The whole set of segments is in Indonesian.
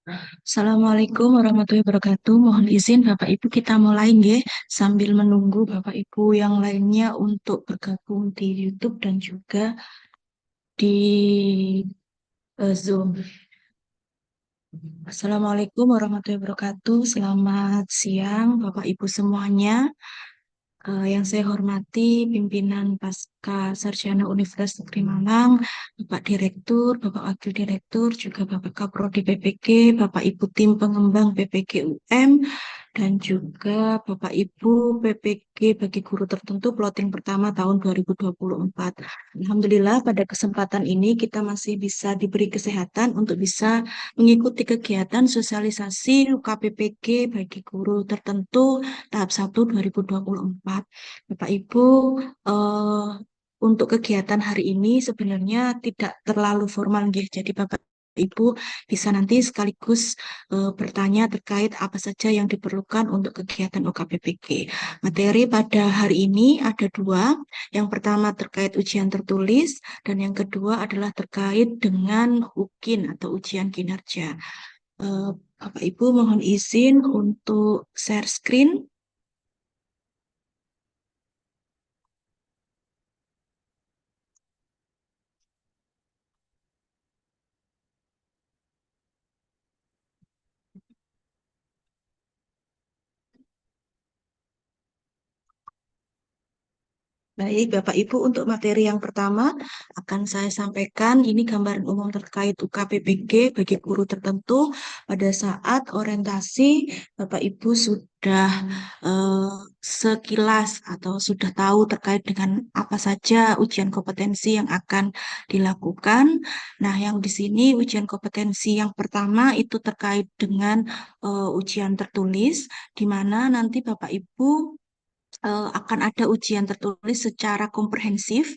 Assalamualaikum warahmatullahi wabarakatuh. Mohon izin Bapak Ibu kita mulai nggih sambil menunggu Bapak Ibu yang lainnya untuk bergabung di YouTube dan juga di Zoom. Assalamualaikum warahmatullahi wabarakatuh. Selamat siang Bapak Ibu semuanya. Yang saya hormati pimpinan Pasca Sarjana Universitas Negeri Malang, Bapak Direktur, Bapak Wakil Direktur, juga Bapak Kaprodi PPG, Bapak Ibu Tim Pengembang PPG UM, dan juga Bapak Ibu PPG bagi guru tertentu plotting pertama tahun 2024. Alhamdulillah pada kesempatan ini kita masih bisa diberi kesehatan untuk bisa mengikuti kegiatan sosialisasi UKPPG bagi guru tertentu tahap 1 2024. Bapak Ibu, eh, untuk kegiatan hari ini sebenarnya tidak terlalu formal nggih. Jadi Bapak Ibu bisa nanti sekaligus bertanya terkait apa saja yang diperlukan untuk kegiatan UKPPG. Materi pada hari ini ada dua. Yang pertama terkait ujian tertulis dan yang kedua adalah terkait dengan UKIN atau ujian kinerja. Eh, Bapak Ibu mohon izin untuk share screen. Baik, Bapak Ibu, untuk materi yang pertama akan saya sampaikan ini gambaran umum terkait UKPPG bagi guru tertentu. Pada saat orientasi, Bapak Ibu sudah eh, sekilas atau sudah tahu terkait dengan apa saja ujian kompetensi yang akan dilakukan. Nah, yang di sini ujian kompetensi yang pertama itu terkait dengan ujian tertulis, di mana nanti Bapak Ibu akan ada ujian tertulis secara komprehensif,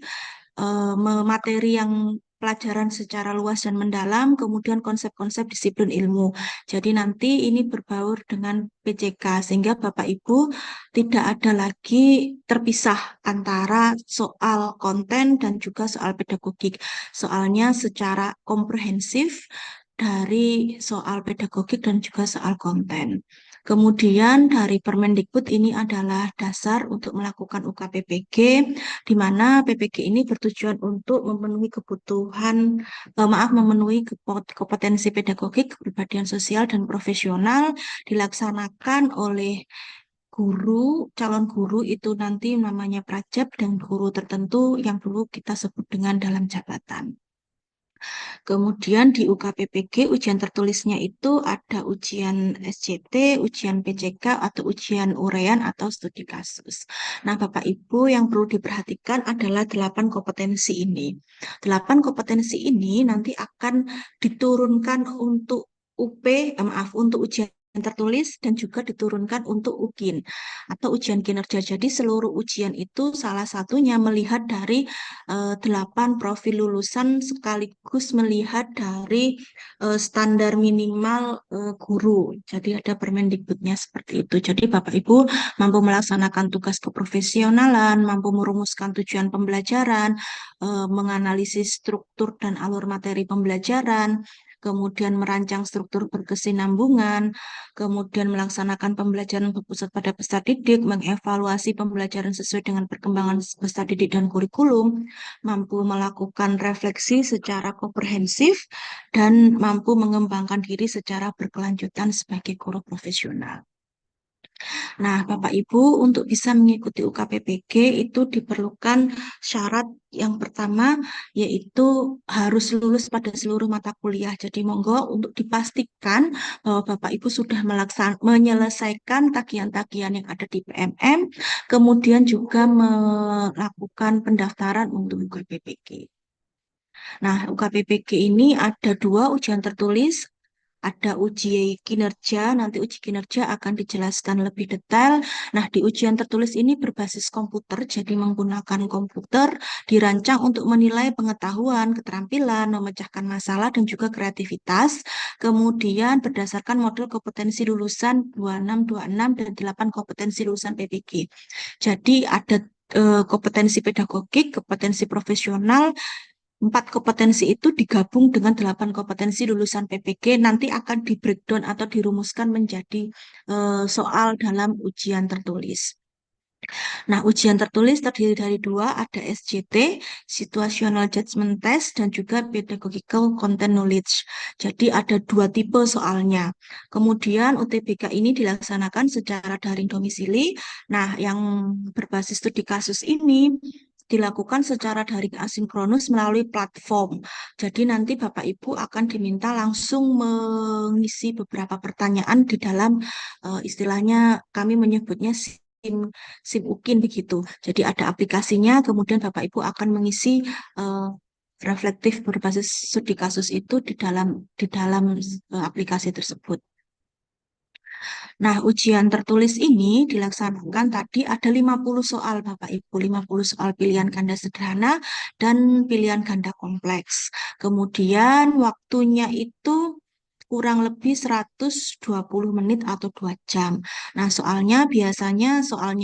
materi yang pelajaran secara luas dan mendalam, kemudian konsep-konsep disiplin ilmu. Jadi nanti ini berbaur dengan PCK, sehingga Bapak Ibu tidak ada lagi terpisah antara soal konten dan juga soal pedagogik. Soalnya secara komprehensif dari soal pedagogik dan juga soal konten. Kemudian dari Permendikbud ini adalah dasar untuk melakukan UKPPG, di mana PPG ini bertujuan untuk memenuhi kebutuhan, memenuhi kompetensi pedagogik, kepribadian sosial dan profesional dilaksanakan oleh guru, calon guru itu nanti namanya prajab dan guru tertentu yang dulu kita sebut dengan dalam jabatan. Kemudian di UKPPG ujian tertulisnya itu ada ujian SCT, ujian PCK atau ujian urean atau studi kasus. Nah, Bapak Ibu yang perlu diperhatikan adalah 8 kompetensi ini. 8 kompetensi ini nanti akan diturunkan untuk untuk ujian tertulis dan juga diturunkan untuk UKIN atau ujian kinerja. Jadi seluruh ujian itu salah satunya melihat dari 8 profil lulusan sekaligus melihat dari standar minimal guru. Jadi ada Permendikbudnya seperti itu. Jadi Bapak Ibu mampu melaksanakan tugas keprofesionalan, mampu merumuskan tujuan pembelajaran, menganalisis struktur dan alur materi pembelajaran, kemudian merancang struktur berkesinambungan, kemudian melaksanakan pembelajaran berpusat pada peserta didik, mengevaluasi pembelajaran sesuai dengan perkembangan peserta didik dan kurikulum, mampu melakukan refleksi secara komprehensif, dan mampu mengembangkan diri secara berkelanjutan sebagai guru profesional. Nah, Bapak Ibu, untuk bisa mengikuti UKPPG itu diperlukan syarat yang pertama, yaitu harus lulus pada seluruh mata kuliah. Jadi, monggo untuk dipastikan bahwa Bapak Ibu sudah menyelesaikan tagihan-tagihan yang ada di PMM, kemudian juga melakukan pendaftaran untuk UKPPG. Nah, UKPPG ini ada dua ujian tertulis, ada uji kinerja, nanti uji kinerja akan dijelaskan lebih detail. Nah, di ujian tertulis ini berbasis komputer, jadi menggunakan komputer dirancang untuk menilai pengetahuan, keterampilan, memecahkan masalah, dan juga kreativitas. Kemudian berdasarkan model kompetensi lulusan 2626 dan 8 kompetensi lulusan PPG. Jadi ada kompetensi pedagogik, kompetensi profesional, empat kompetensi itu digabung dengan 8 kompetensi lulusan PPG, nanti akan di breakdown atau dirumuskan menjadi soal dalam ujian tertulis. Nah, ujian tertulis terdiri dari dua, ada SJT, Situational Judgment Test, dan juga Pedagogical Content Knowledge. Jadi ada dua tipe soalnya. Kemudian UTBK ini dilaksanakan secara daring domisili. Nah, yang berbasis studi kasus ini dilakukan secara daring asinkronus melalui platform. Jadi nanti Bapak Ibu akan diminta langsung mengisi beberapa pertanyaan di dalam istilahnya kami menyebutnya SIM UKIN begitu. Jadi ada aplikasinya, kemudian Bapak Ibu akan mengisi eh, reflektif berbasis studi kasus itu di dalam aplikasi tersebut. Nah, ujian tertulis ini dilaksanakan tadi ada 50 soal Bapak Ibu, 50 soal pilihan ganda sederhana dan pilihan ganda kompleks. Kemudian waktunya itu kurang lebih 120 menit atau 2 jam. Nah, soalnya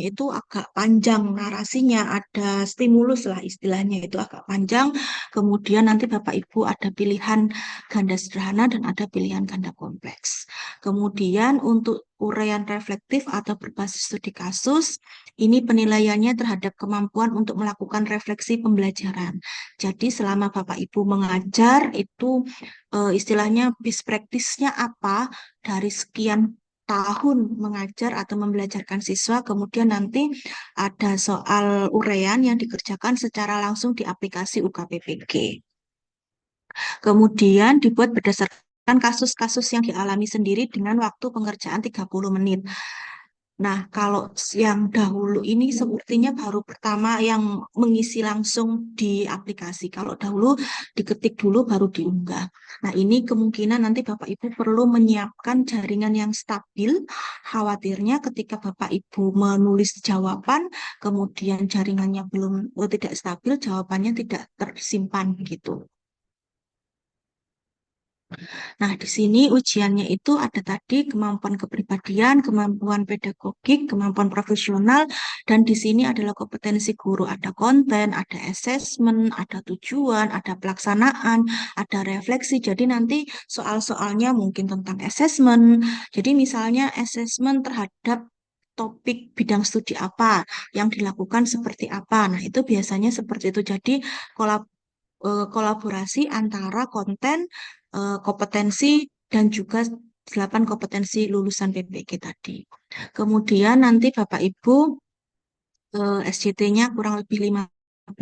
itu agak panjang narasinya, ada stimulus lah istilahnya itu agak panjang. Kemudian nanti Bapak Ibu ada pilihan ganda sederhana dan ada pilihan ganda kompleks. Kemudian untuk uraian reflektif atau berbasis studi kasus, ini penilaiannya terhadap kemampuan untuk melakukan refleksi pembelajaran. Jadi selama Bapak Ibu mengajar itu istilahnya best practice-nya apa dari sekian tahun mengajar atau membelajarkan siswa, kemudian nanti ada soal uraian yang dikerjakan secara langsung di aplikasi UKPPG. Kemudian dibuat berdasarkan kasus-kasus yang dialami sendiri dengan waktu pengerjaan 30 menit. Nah, kalau yang dahulu ini sepertinya baru pertama yang mengisi langsung di aplikasi. Kalau dahulu diketik dulu baru diunggah. Nah, ini kemungkinan nanti Bapak Ibu perlu menyiapkan jaringan yang stabil. Khawatirnya ketika Bapak Ibu menulis jawaban, kemudian jaringannya belum tidak stabil, jawabannya tidak tersimpan gitu. Nah, di sini ujiannya itu ada tadi kemampuan kepribadian, kemampuan pedagogik, kemampuan profesional, dan di sini adalah kompetensi guru. Ada konten, ada asesmen, ada tujuan, ada pelaksanaan, ada refleksi. Jadi nanti soal-soalnya mungkin tentang asesmen. Jadi misalnya asesmen terhadap topik bidang studi apa yang dilakukan seperti apa. Nah, itu biasanya seperti itu. Jadi kolaborasi antara konten, kompetensi, dan juga 8 kompetensi lulusan PPG tadi. Kemudian nanti Bapak Ibu SJT-nya kurang lebih 15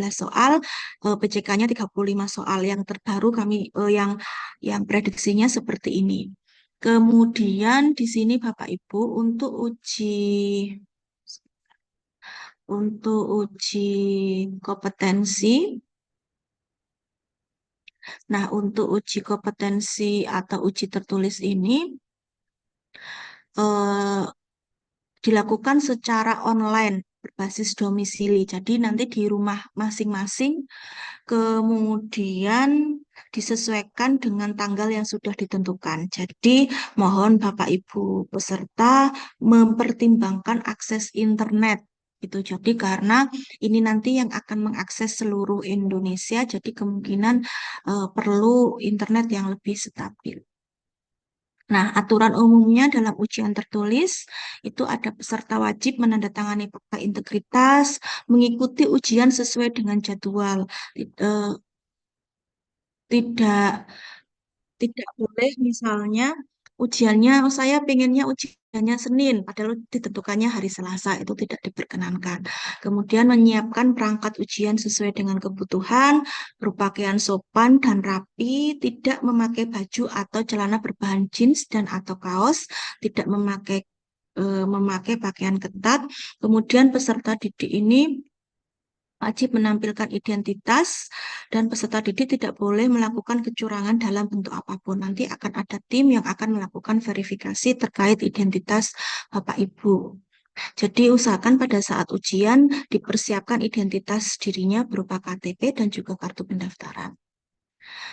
soal, PCK-nya 35 soal. Yang terbaru kami yang prediksinya seperti ini. Kemudian di sini Bapak Ibu untuk uji kompetensi. Nah, untuk uji kompetensi atau uji tertulis ini eh, dilakukan secara online berbasis domisili. Jadi nanti di rumah masing-masing, kemudian disesuaikan dengan tanggal yang sudah ditentukan. Jadi mohon Bapak Ibu peserta mempertimbangkan akses internet. Itu jadi karena ini nanti yang akan mengakses seluruh Indonesia, jadi kemungkinan perlu internet yang lebih stabil. Nah, aturan umumnya dalam ujian tertulis itu ada peserta wajib menandatangani fakta integritas, mengikuti ujian sesuai dengan jadwal. Tidak tidak boleh misalnya ujiannya, oh saya pengennya ujiannya Senin, padahal ditentukannya hari Selasa, itu tidak diperkenankan. Kemudian menyiapkan perangkat ujian sesuai dengan kebutuhan, berpakaian sopan dan rapi, tidak memakai baju atau celana berbahan jeans dan atau kaos, tidak memakai pakaian ketat. Kemudian peserta didik ini wajib menampilkan identitas dan peserta didik tidak boleh melakukan kecurangan dalam bentuk apapun. Nanti akan ada tim yang akan melakukan verifikasi terkait identitas Bapak Ibu. Jadi usahakan pada saat ujian dipersiapkan identitas dirinya berupa KTP dan juga kartu pendaftaran.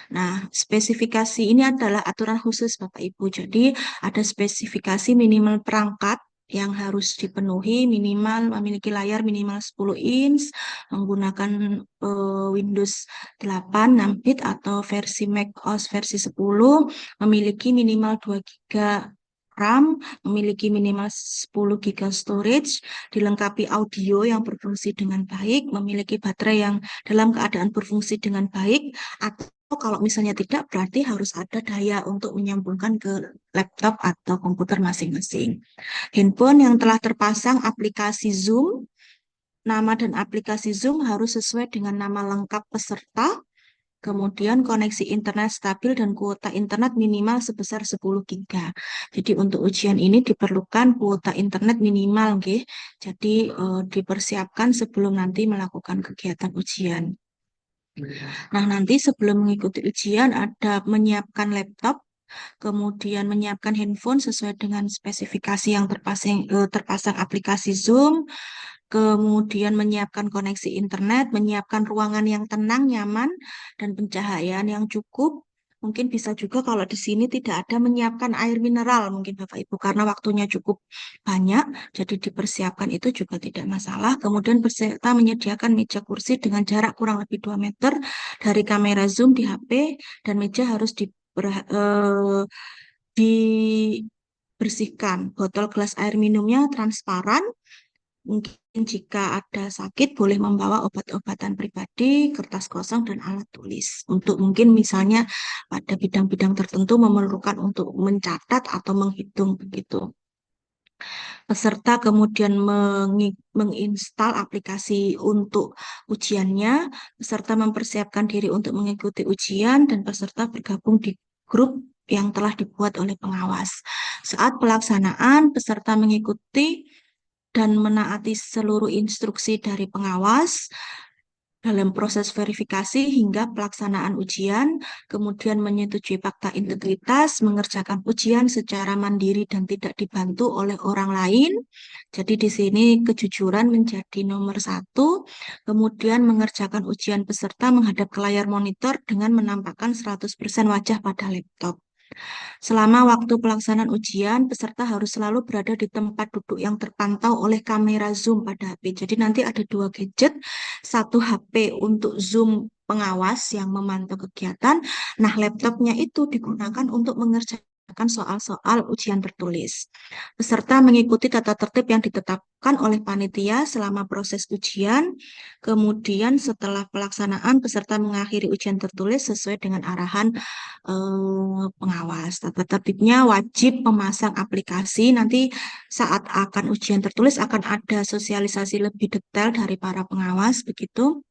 Nah, spesifikasi ini adalah aturan khusus Bapak Ibu. Jadi ada spesifikasi minimal perangkat yang harus dipenuhi minimal memiliki layar minimal 10 inch, menggunakan Windows 8 6-bit atau versi Mac OS versi 10, memiliki minimal 2 GB RAM, memiliki minimal 10 GB storage, dilengkapi audio yang berfungsi dengan baik, memiliki baterai yang dalam keadaan berfungsi dengan baik, atau kalau misalnya tidak, berarti harus ada daya untuk menyambungkan ke laptop atau komputer masing-masing. Handphone yang telah terpasang aplikasi Zoom, nama dan aplikasi Zoom harus sesuai dengan nama lengkap peserta, kemudian koneksi internet stabil dan kuota internet minimal sebesar 10 GB. Jadi untuk ujian ini diperlukan kuota internet minimal, nggih. Jadi dipersiapkan sebelum nanti melakukan kegiatan ujian. Nah, nanti sebelum mengikuti ujian ada menyiapkan laptop, kemudian menyiapkan handphone sesuai dengan spesifikasi yang terpasang aplikasi Zoom, kemudian menyiapkan koneksi internet, menyiapkan ruangan yang tenang, nyaman, dan pencahayaan yang cukup. Mungkin bisa juga kalau di sini tidak ada menyiapkan air mineral, mungkin Bapak Ibu, karena waktunya cukup banyak, jadi dipersiapkan itu juga tidak masalah. Kemudian peserta menyediakan meja kursi dengan jarak kurang lebih 2 meter dari kamera Zoom di HP, dan meja harus dibersihkan. Botol gelas air minumnya transparan. Mungkin jika ada sakit, boleh membawa obat-obatan pribadi, kertas kosong, dan alat tulis. Untuk mungkin misalnya pada bidang-bidang tertentu memerlukan untuk mencatat atau menghitung begitu. Peserta kemudian menginstal aplikasi untuk ujiannya, peserta mempersiapkan diri untuk mengikuti ujian, dan peserta bergabung di grup yang telah dibuat oleh pengawas. Saat pelaksanaan, peserta mengikuti dan menaati seluruh instruksi dari pengawas dalam proses verifikasi hingga pelaksanaan ujian, kemudian menyetujui fakta integritas, mengerjakan ujian secara mandiri dan tidak dibantu oleh orang lain. Jadi di sini kejujuran menjadi nomor satu, kemudian mengerjakan ujian peserta menghadap ke layar monitor dengan menampakkan 100% wajah pada laptop. Selama waktu pelaksanaan ujian, peserta harus selalu berada di tempat duduk yang terpantau oleh kamera Zoom pada HP. Jadi nanti ada 2 gadget, satu HP untuk Zoom pengawas yang memantau kegiatan. Nah, laptopnya itu digunakan untuk mengerjakan soal-soal ujian tertulis. Peserta mengikuti tata tertib yang ditetapkan oleh panitia selama proses ujian. Kemudian setelah pelaksanaan, peserta mengakhiri ujian tertulis sesuai dengan arahan pengawas. Tata tertibnya wajib memasang aplikasi. Nanti saat akan ujian tertulis akan ada sosialisasi lebih detail dari para pengawas begitu.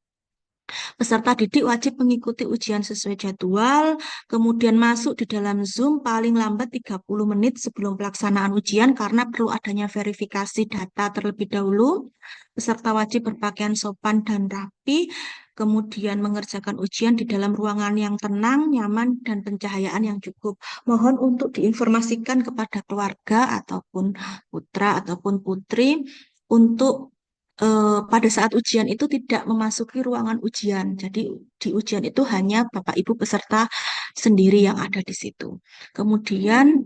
Peserta didik wajib mengikuti ujian sesuai jadwal, kemudian masuk di dalam Zoom paling lambat 30 menit sebelum pelaksanaan ujian karena perlu adanya verifikasi data terlebih dahulu. Peserta wajib berpakaian sopan dan rapi, kemudian mengerjakan ujian di dalam ruangan yang tenang, nyaman, dan pencahayaan yang cukup. Mohon untuk diinformasikan kepada keluarga ataupun putra ataupun putri untuk pada saat ujian itu tidak memasuki ruangan ujian. Jadi di ujian itu hanya Bapak Ibu peserta sendiri yang ada di situ. Kemudian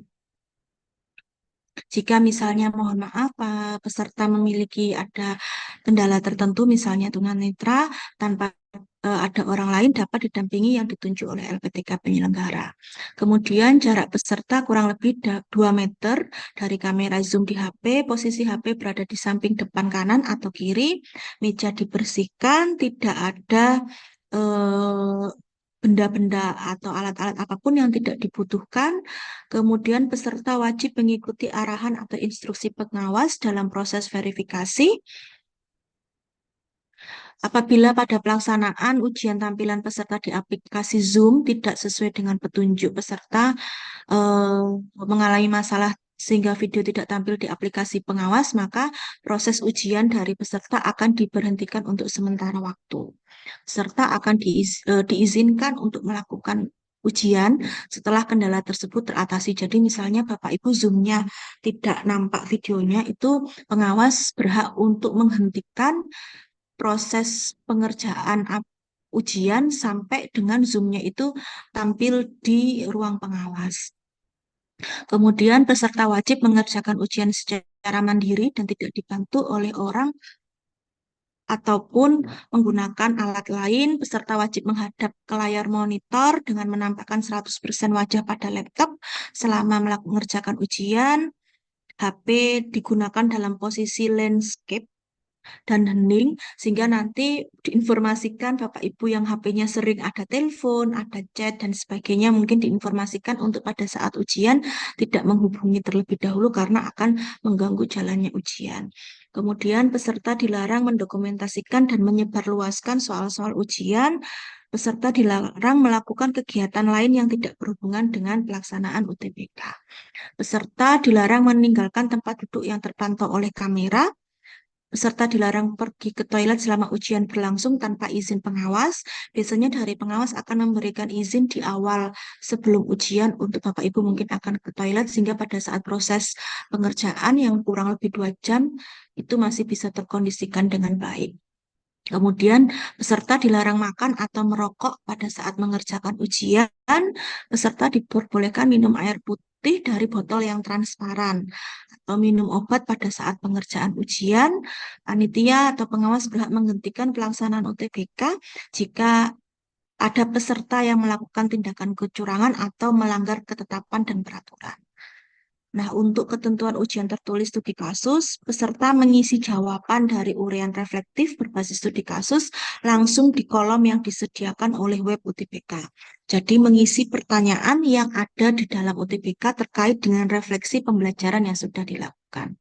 jika misalnya mohon maaf peserta memiliki ada kendala tertentu misalnya tunanetra tanpa ada orang lain dapat didampingi yang ditunjuk oleh LPTK penyelenggara. Kemudian jarak peserta kurang lebih 2 meter dari kamera Zoom di HP, posisi HP berada di samping depan kanan atau kiri, meja dibersihkan, tidak ada eh, benda-benda atau alat-alat apapun yang tidak dibutuhkan. Kemudian peserta wajib mengikuti arahan atau instruksi pengawas dalam proses verifikasi. Apabila pada pelaksanaan ujian tampilan peserta di aplikasi Zoom tidak sesuai dengan petunjuk peserta mengalami masalah sehingga video tidak tampil di aplikasi pengawas, maka proses ujian dari peserta akan diberhentikan untuk sementara waktu. Peserta akan diizinkan untuk melakukan ujian setelah kendala tersebut teratasi. Jadi misalnya Bapak Ibu Zoom-nya tidak nampak videonya, itu pengawas berhak untuk menghentikan proses pengerjaan ujian sampai dengan Zoom-nya itu tampil di ruang pengawas. Kemudian peserta wajib mengerjakan ujian secara mandiri dan tidak dibantu oleh orang ataupun menggunakan alat lain. Peserta wajib menghadap ke layar monitor dengan menampakkan 100% wajah pada laptop selama mengerjakan ujian. HP digunakan dalam posisi landscape dan hening sehingga nanti diinformasikan Bapak Ibu yang HP-nya sering ada telepon, ada chat dan sebagainya mungkin diinformasikan untuk pada saat ujian tidak menghubungi terlebih dahulu karena akan mengganggu jalannya ujian. Kemudian peserta dilarang mendokumentasikan dan menyebarluaskan soal-soal ujian. Peserta dilarang melakukan kegiatan lain yang tidak berhubungan dengan pelaksanaan UTBK. Peserta dilarang meninggalkan tempat duduk yang terpantau oleh kamera. Peserta dilarang pergi ke toilet selama ujian berlangsung tanpa izin pengawas. Biasanya dari pengawas akan memberikan izin di awal sebelum ujian untuk Bapak Ibu mungkin akan ke toilet sehingga pada saat proses pengerjaan yang kurang lebih 2 jam itu masih bisa terkondisikan dengan baik. Kemudian peserta dilarang makan atau merokok pada saat mengerjakan ujian. Peserta diperbolehkan minum air putih dari botol yang transparan atau minum obat pada saat pengerjaan ujian. Panitia atau pengawas berhak menghentikan pelaksanaan UTBK jika ada peserta yang melakukan tindakan kecurangan atau melanggar ketetapan dan peraturan. Nah, untuk ketentuan ujian tertulis studi kasus, peserta mengisi jawaban dari uraian reflektif berbasis studi kasus langsung di kolom yang disediakan oleh web UTBK. Jadi, mengisi pertanyaan yang ada di dalam UTBK terkait dengan refleksi pembelajaran yang sudah dilakukan.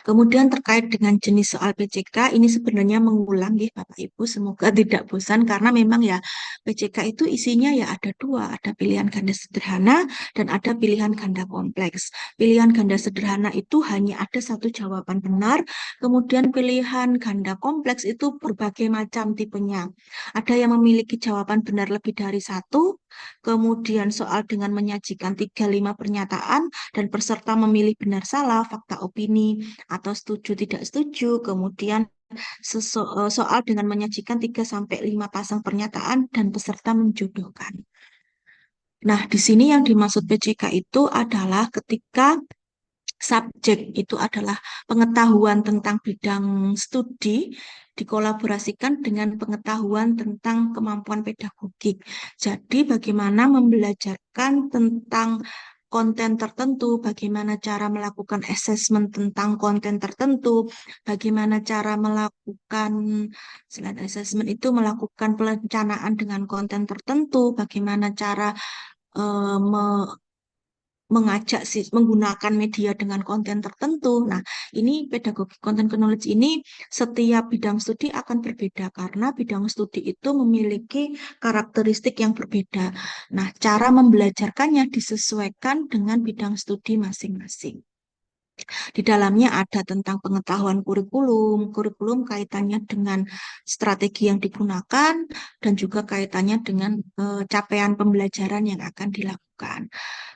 Kemudian terkait dengan jenis soal PCK, ini sebenarnya mengulang ya Bapak Ibu, semoga tidak bosan karena memang ya PCK itu isinya ya ada dua, ada pilihan ganda sederhana dan ada pilihan ganda kompleks. Pilihan ganda sederhana itu hanya ada satu jawaban benar, kemudian pilihan ganda kompleks itu berbagai macam tipenya. Ada yang memiliki jawaban benar lebih dari satu, kemudian soal dengan menyajikan 3-5 pernyataan dan peserta memilih benar salah, fakta opini, atau setuju tidak setuju. Kemudian soal dengan menyajikan 3-5 pasang pernyataan dan peserta menjodohkan. Nah, di sini yang dimaksud PJK itu adalah ketika subjek itu adalah pengetahuan tentang bidang studi dikolaborasikan dengan pengetahuan tentang kemampuan pedagogik. Jadi bagaimana membelajarkan tentang konten tertentu, bagaimana cara melakukan assessment tentang konten tertentu, bagaimana cara melakukan selain assessment itu melakukan perencanaan dengan konten tertentu, bagaimana cara mengajak menggunakan media dengan konten tertentu. Nah, ini pedagogi content knowledge ini setiap bidang studi akan berbeda karena bidang studi itu memiliki karakteristik yang berbeda. Nah, cara membelajarkannya disesuaikan dengan bidang studi masing-masing. Di dalamnya ada tentang pengetahuan kurikulum, kurikulum kaitannya dengan strategi yang digunakan dan juga kaitannya dengan capaian pembelajaran yang akan dilakukan.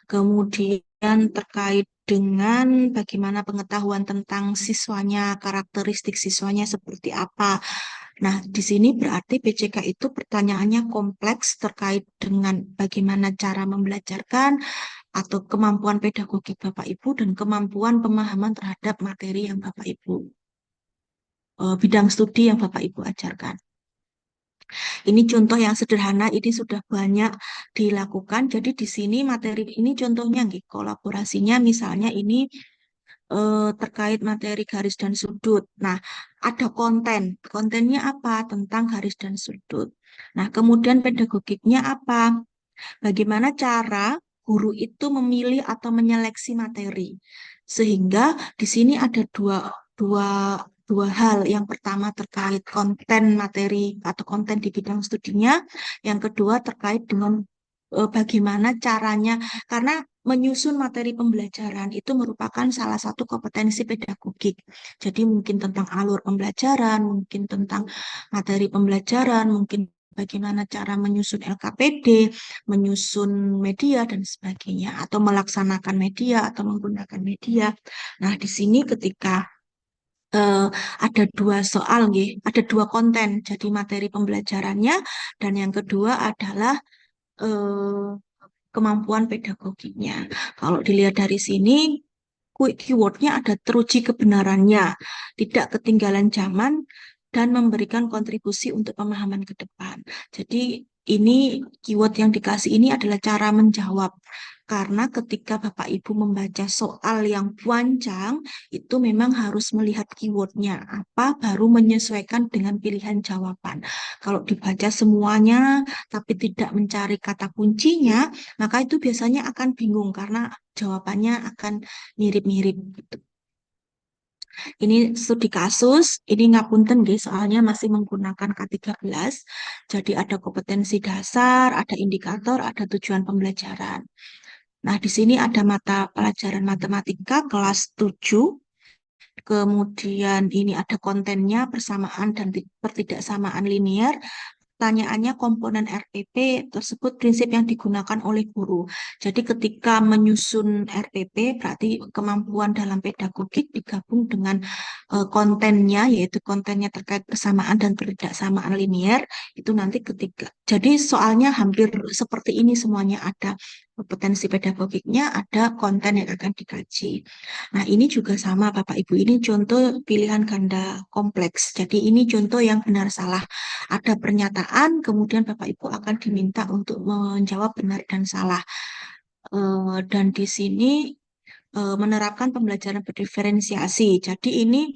Kemudian terkait dengan bagaimana pengetahuan tentang siswanya, karakteristik siswanya seperti apa. Nah, di sini berarti PCK itu pertanyaannya kompleks terkait dengan bagaimana cara membelajarkan atau kemampuan pedagogik Bapak Ibu dan kemampuan pemahaman terhadap materi yang Bapak Ibu, bidang studi yang Bapak Ibu ajarkan. Ini contoh yang sederhana, ini sudah banyak dilakukan. Jadi di sini materi ini contohnya nih, kolaborasinya misalnya ini terkait materi garis dan sudut. Nah, ada konten. Kontennya apa? Tentang garis dan sudut. Nah, kemudian pedagogiknya apa? Bagaimana cara guru itu memilih atau menyeleksi materi. Sehingga di sini ada dua, dua hal. Yang pertama terkait konten materi atau konten di bidang studinya. Yang kedua terkait dengan bagaimana caranya. Karena menyusun materi pembelajaran itu merupakan salah satu kompetensi pedagogik. Jadi mungkin tentang alur pembelajaran, mungkin tentang materi pembelajaran, mungkin bagaimana cara menyusun LKPD, menyusun media dan sebagainya, atau melaksanakan media atau menggunakan media. Nah, di sini ketika eh, ada dua soal, nggih, ada dua konten, jadi materi pembelajarannya, dan yang kedua adalah eh, kemampuan pedagogiknya. Kalau dilihat dari sini, keywordnya ada teruji kebenarannya, tidak ketinggalan zaman, dan memberikan kontribusi untuk pemahaman ke depan. Jadi ini keyword yang dikasih ini adalah cara menjawab. Karena ketika Bapak Ibu membaca soal yang panjang, itu memang harus melihat keywordnya apa, baru menyesuaikan dengan pilihan jawaban. Kalau dibaca semuanya, tapi tidak mencari kata kuncinya, maka itu biasanya akan bingung karena jawabannya akan mirip-mirip gitu. Ini studi kasus, ini ngapunten nggih, soalnya masih menggunakan K13. Jadi ada kompetensi dasar, ada indikator, ada tujuan pembelajaran. Nah, di sini ada mata pelajaran matematika kelas 7. Kemudian ini ada kontennya, persamaan dan pertidaksamaan linear. Pertanyaannya komponen RPP tersebut prinsip yang digunakan oleh guru. Jadi ketika menyusun RPP berarti kemampuan dalam pedagogik digabung dengan kontennya, yaitu kontennya terkait persamaan dan ketidaksamaan linear, itu nanti ketika. Jadi soalnya hampir seperti ini semuanya, ada kompetensi pedagogiknya, ada konten yang akan dikaji. Nah, ini juga sama Bapak Ibu, ini contoh pilihan ganda kompleks. Jadi ini contoh yang benar salah. Ada pernyataan, kemudian Bapak Ibu akan diminta untuk menjawab benar dan salah. Dan di sini menerapkan pembelajaran berdiferensiasi. Jadi ini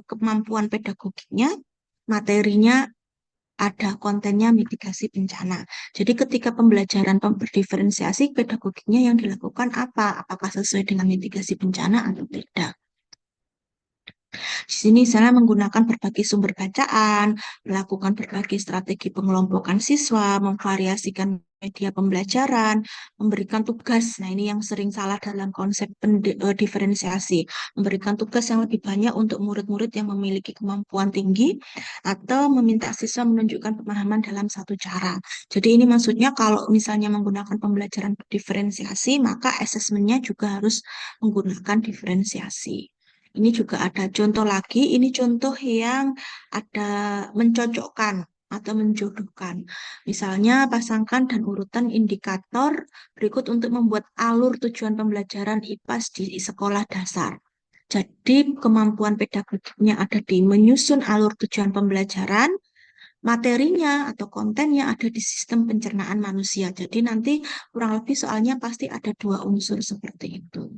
kemampuan pedagogiknya, materinya ada, kontennya mitigasi bencana. Jadi ketika pembelajaran berdiferensiasi, pedagogiknya yang dilakukan apa? Apakah sesuai dengan mitigasi bencana atau tidak? Di sini saya menggunakan berbagai sumber bacaan, melakukan berbagai strategi pengelompokan siswa, memvariasikan media pembelajaran, memberikan tugas. Nah, ini yang sering salah dalam konsep diferensiasi. Memberikan tugas yang lebih banyak untuk murid-murid yang memiliki kemampuan tinggi atau meminta siswa menunjukkan pemahaman dalam satu cara. Jadi ini maksudnya kalau misalnya menggunakan pembelajaran diferensiasi, maka asesmennya juga harus menggunakan diferensiasi. Ini juga ada contoh lagi, ini contoh yang ada mencocokkan atau menjodohkan. Misalnya, pasangkan dan urutan indikator berikut untuk membuat alur tujuan pembelajaran IPAS di sekolah dasar. Jadi, kemampuan pedagogiknya ada di menyusun alur tujuan pembelajaran, materinya atau kontennya ada di sistem pencernaan manusia. Jadi, nanti kurang lebih soalnya pasti ada dua unsur seperti itu.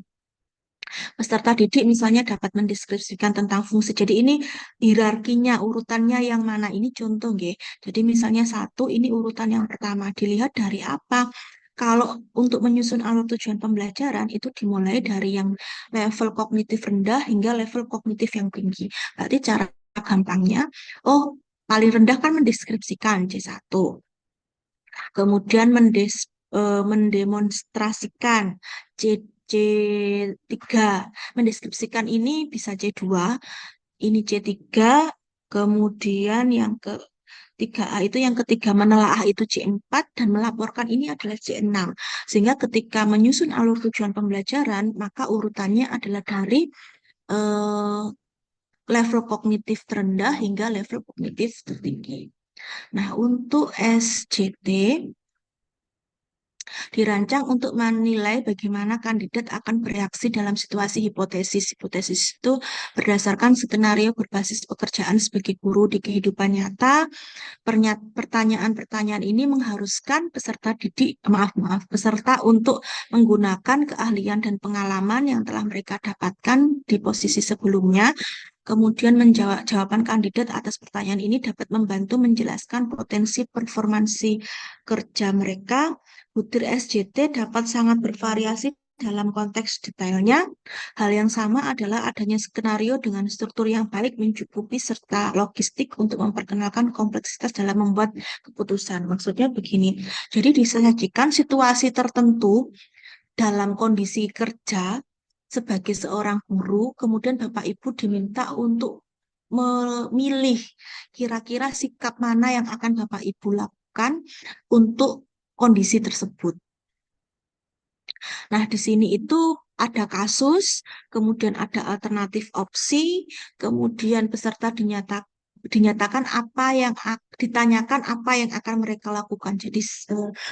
Peserta didik misalnya dapat mendeskripsikan tentang fungsi. Jadi ini hierarkinya, urutannya yang mana. Ini contoh, nggih. Jadi misalnya satu, ini urutan yang pertama. Dilihat dari apa? Kalau untuk menyusun alur tujuan pembelajaran itu dimulai dari yang level kognitif rendah hingga level kognitif yang tinggi. Berarti cara gampangnya, oh paling rendah kan mendeskripsikan C1. Kemudian mendemonstrasikan C, C3, mendeskripsikan ini bisa C2, ini C3, kemudian yang ke 3A itu yang ketiga menelaah itu C4 dan melaporkan ini adalah C6. Sehingga ketika menyusun alur tujuan pembelajaran, maka urutannya adalah dari eh, level kognitif terendah hingga level kognitif tertinggi. Nah, untuk SJT dirancang untuk menilai bagaimana kandidat akan bereaksi dalam situasi hipotesis. Hipotesis itu berdasarkan skenario berbasis pekerjaan sebagai guru di kehidupan nyata. Pertanyaan-pertanyaan ini mengharuskan peserta peserta untuk menggunakan keahlian dan pengalaman yang telah mereka dapatkan di posisi sebelumnya. Kemudian menjawab jawaban kandidat atas pertanyaan ini dapat membantu menjelaskan potensi performansi kerja mereka. Butir SJT dapat sangat bervariasi dalam konteks detailnya. Hal yang sama adalah adanya skenario dengan struktur yang baik mencukupi serta logistik untuk memperkenalkan kompleksitas dalam membuat keputusan. Maksudnya begini, jadi disajikan situasi tertentu dalam kondisi kerja sebagai seorang guru, kemudian Bapak Ibu diminta untuk memilih kira-kira sikap mana yang akan Bapak Ibu lakukan untuk kondisi tersebut. Nah, di sini itu ada kasus, kemudian ada alternatif opsi, kemudian peserta dinyatakan dinyatakan apa yang ditanyakan apa yang akan mereka lakukan. Jadi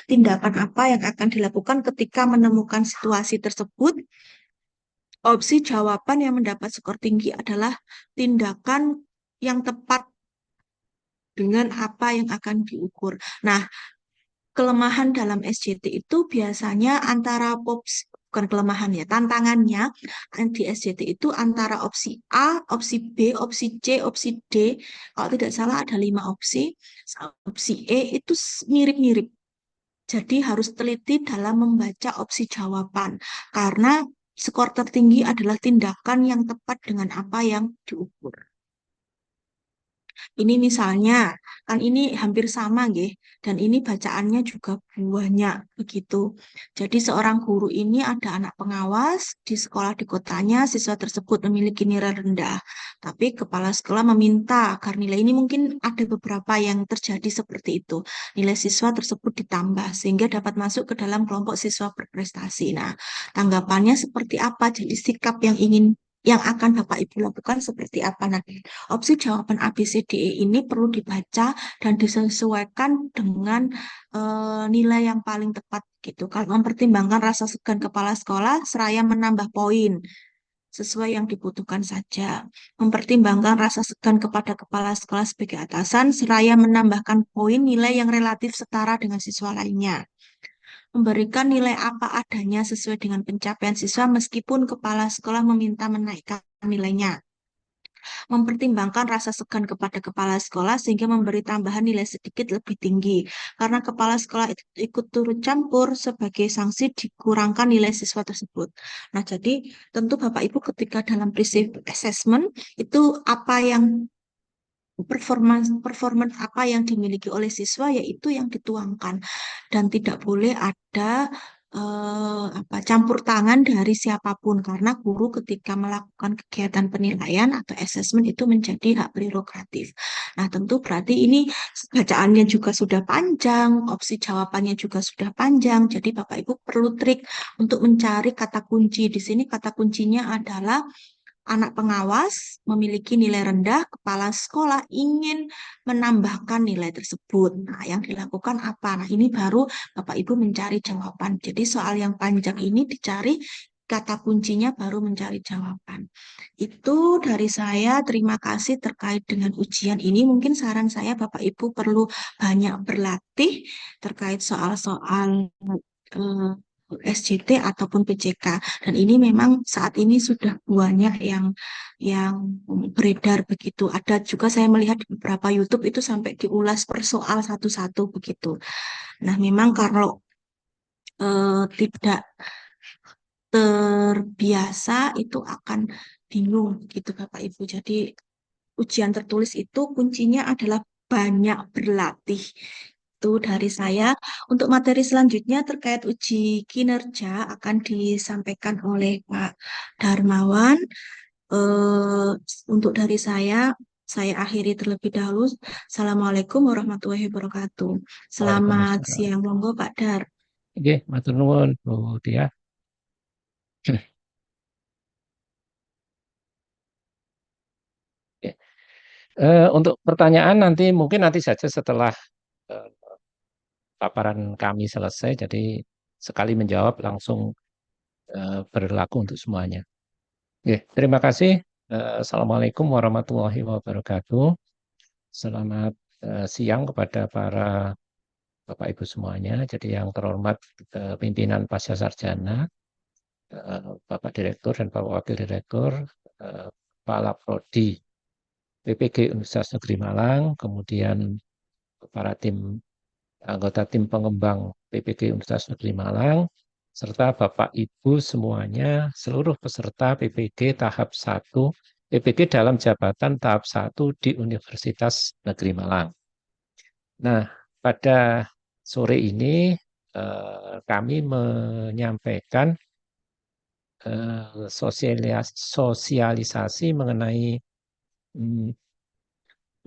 tindakan apa yang akan dilakukan ketika menemukan situasi tersebut. Opsi jawaban yang mendapat skor tinggi adalah tindakan yang tepat dengan apa yang akan diukur. Nah, kelemahan dalam SJT itu biasanya antara bukan kelemahan ya, tantangannya di SJT itu antara opsi A, opsi B, opsi C, opsi D. Kalau tidak salah ada 5 opsi. Opsi E itu mirip-mirip. Jadi harus teliti dalam membaca opsi jawaban karena skor tertinggi adalah tindakan yang tepat dengan apa yang diukur. Ini misalnya, kan ini hampir sama, nggih, dan ini bacaannya juga banyak begitu. Jadi seorang guru ini ada anak pengawas di sekolah di kotanya, siswa tersebut memiliki nilai rendah. Tapi kepala sekolah meminta agar nilai ini mungkin ada beberapa yang terjadi seperti itu. Nilai siswa tersebut ditambah sehingga dapat masuk ke dalam kelompok siswa berprestasi. Nah, tanggapannya seperti apa? Jadi sikap yang akan Bapak Ibu lakukan seperti apa? Nah, opsi jawaban A, B, C, D, E ini perlu dibaca dan disesuaikan dengan nilai yang paling tepat gitu. Kalau mempertimbangkan rasa segan kepala sekolah, seraya menambah poin sesuai yang dibutuhkan saja. Mempertimbangkan rasa segan kepada kepala sekolah sebagai atasan, seraya menambahkan poin nilai yang relatif setara dengan siswa lainnya. Memberikan nilai apa adanya sesuai dengan pencapaian siswa meskipun kepala sekolah meminta menaikkan nilainya, mempertimbangkan rasa segan kepada kepala sekolah sehingga memberi tambahan nilai sedikit lebih tinggi. Karena kepala sekolah itu ikut turut campur sebagai sanksi dikurangkan nilai siswa tersebut. Nah, jadi tentu Bapak Ibu ketika dalam prinsip assessment itu apa yang performance apa yang dimiliki oleh siswa yaitu yang dituangkan dan tidak boleh ada campur tangan dari siapapun karena guru ketika melakukan kegiatan penilaian atau assessment itu menjadi hak prerogatif. Nah, tentu berarti ini bacaannya juga sudah panjang, opsi jawabannya juga sudah panjang. Jadi Bapak Ibu perlu trik untuk mencari kata kunci. Di sini kata kuncinya adalah anak pengawas memiliki nilai rendah, kepala sekolah ingin menambahkan nilai tersebut. Nah, yang dilakukan apa? Nah, ini baru Bapak Ibu mencari jawaban. Jadi soal yang panjang ini dicari kata kuncinya baru mencari jawaban. Itu dari saya. Terima kasih terkait dengan ujian ini. Mungkin saran saya Bapak Ibu perlu banyak berlatih terkait soal-soal eh, SJT ataupun PJK. Dan ini memang saat ini sudah banyak yang beredar begitu. Ada juga saya melihat di beberapa YouTube itu sampai diulas per soal satu-satu begitu. Nah, memang kalau tidak terbiasa itu akan bingung gitu Bapak Ibu. Jadi ujian tertulis itu kuncinya adalah banyak berlatih. Itu dari saya. Untuk materi selanjutnya terkait uji kinerja akan disampaikan oleh Pak Darmawan. Eh, untuk dari saya akhiri terlebih dahulu. Assalamualaikum warahmatullahi wabarakatuh. Selamat Waalaikumsalam. siang, monggo Pak Dar. Oke, matur nuwun, Bu Dia. Oke. Untuk pertanyaan nanti mungkin nanti saja setelah eh, paparan kami selesai, jadi sekali menjawab langsung berlaku untuk semuanya. Oke, terima kasih. Assalamualaikum warahmatullahi wabarakatuh. Selamat siang kepada para Bapak Ibu semuanya. Jadi yang terhormat pimpinan Pasca Sarjana, Bapak Direktur dan Bapak Wakil Direktur, Kepala Prodi PPG Universitas Negeri Malang, kemudian para anggota tim pengembang PPG Universitas Negeri Malang, serta Bapak Ibu semuanya, seluruh peserta PPG tahap 1, PPG dalam jabatan tahap 1 di Universitas Negeri Malang. Nah, pada sore ini kami menyampaikan sosialisasi mengenai hmm,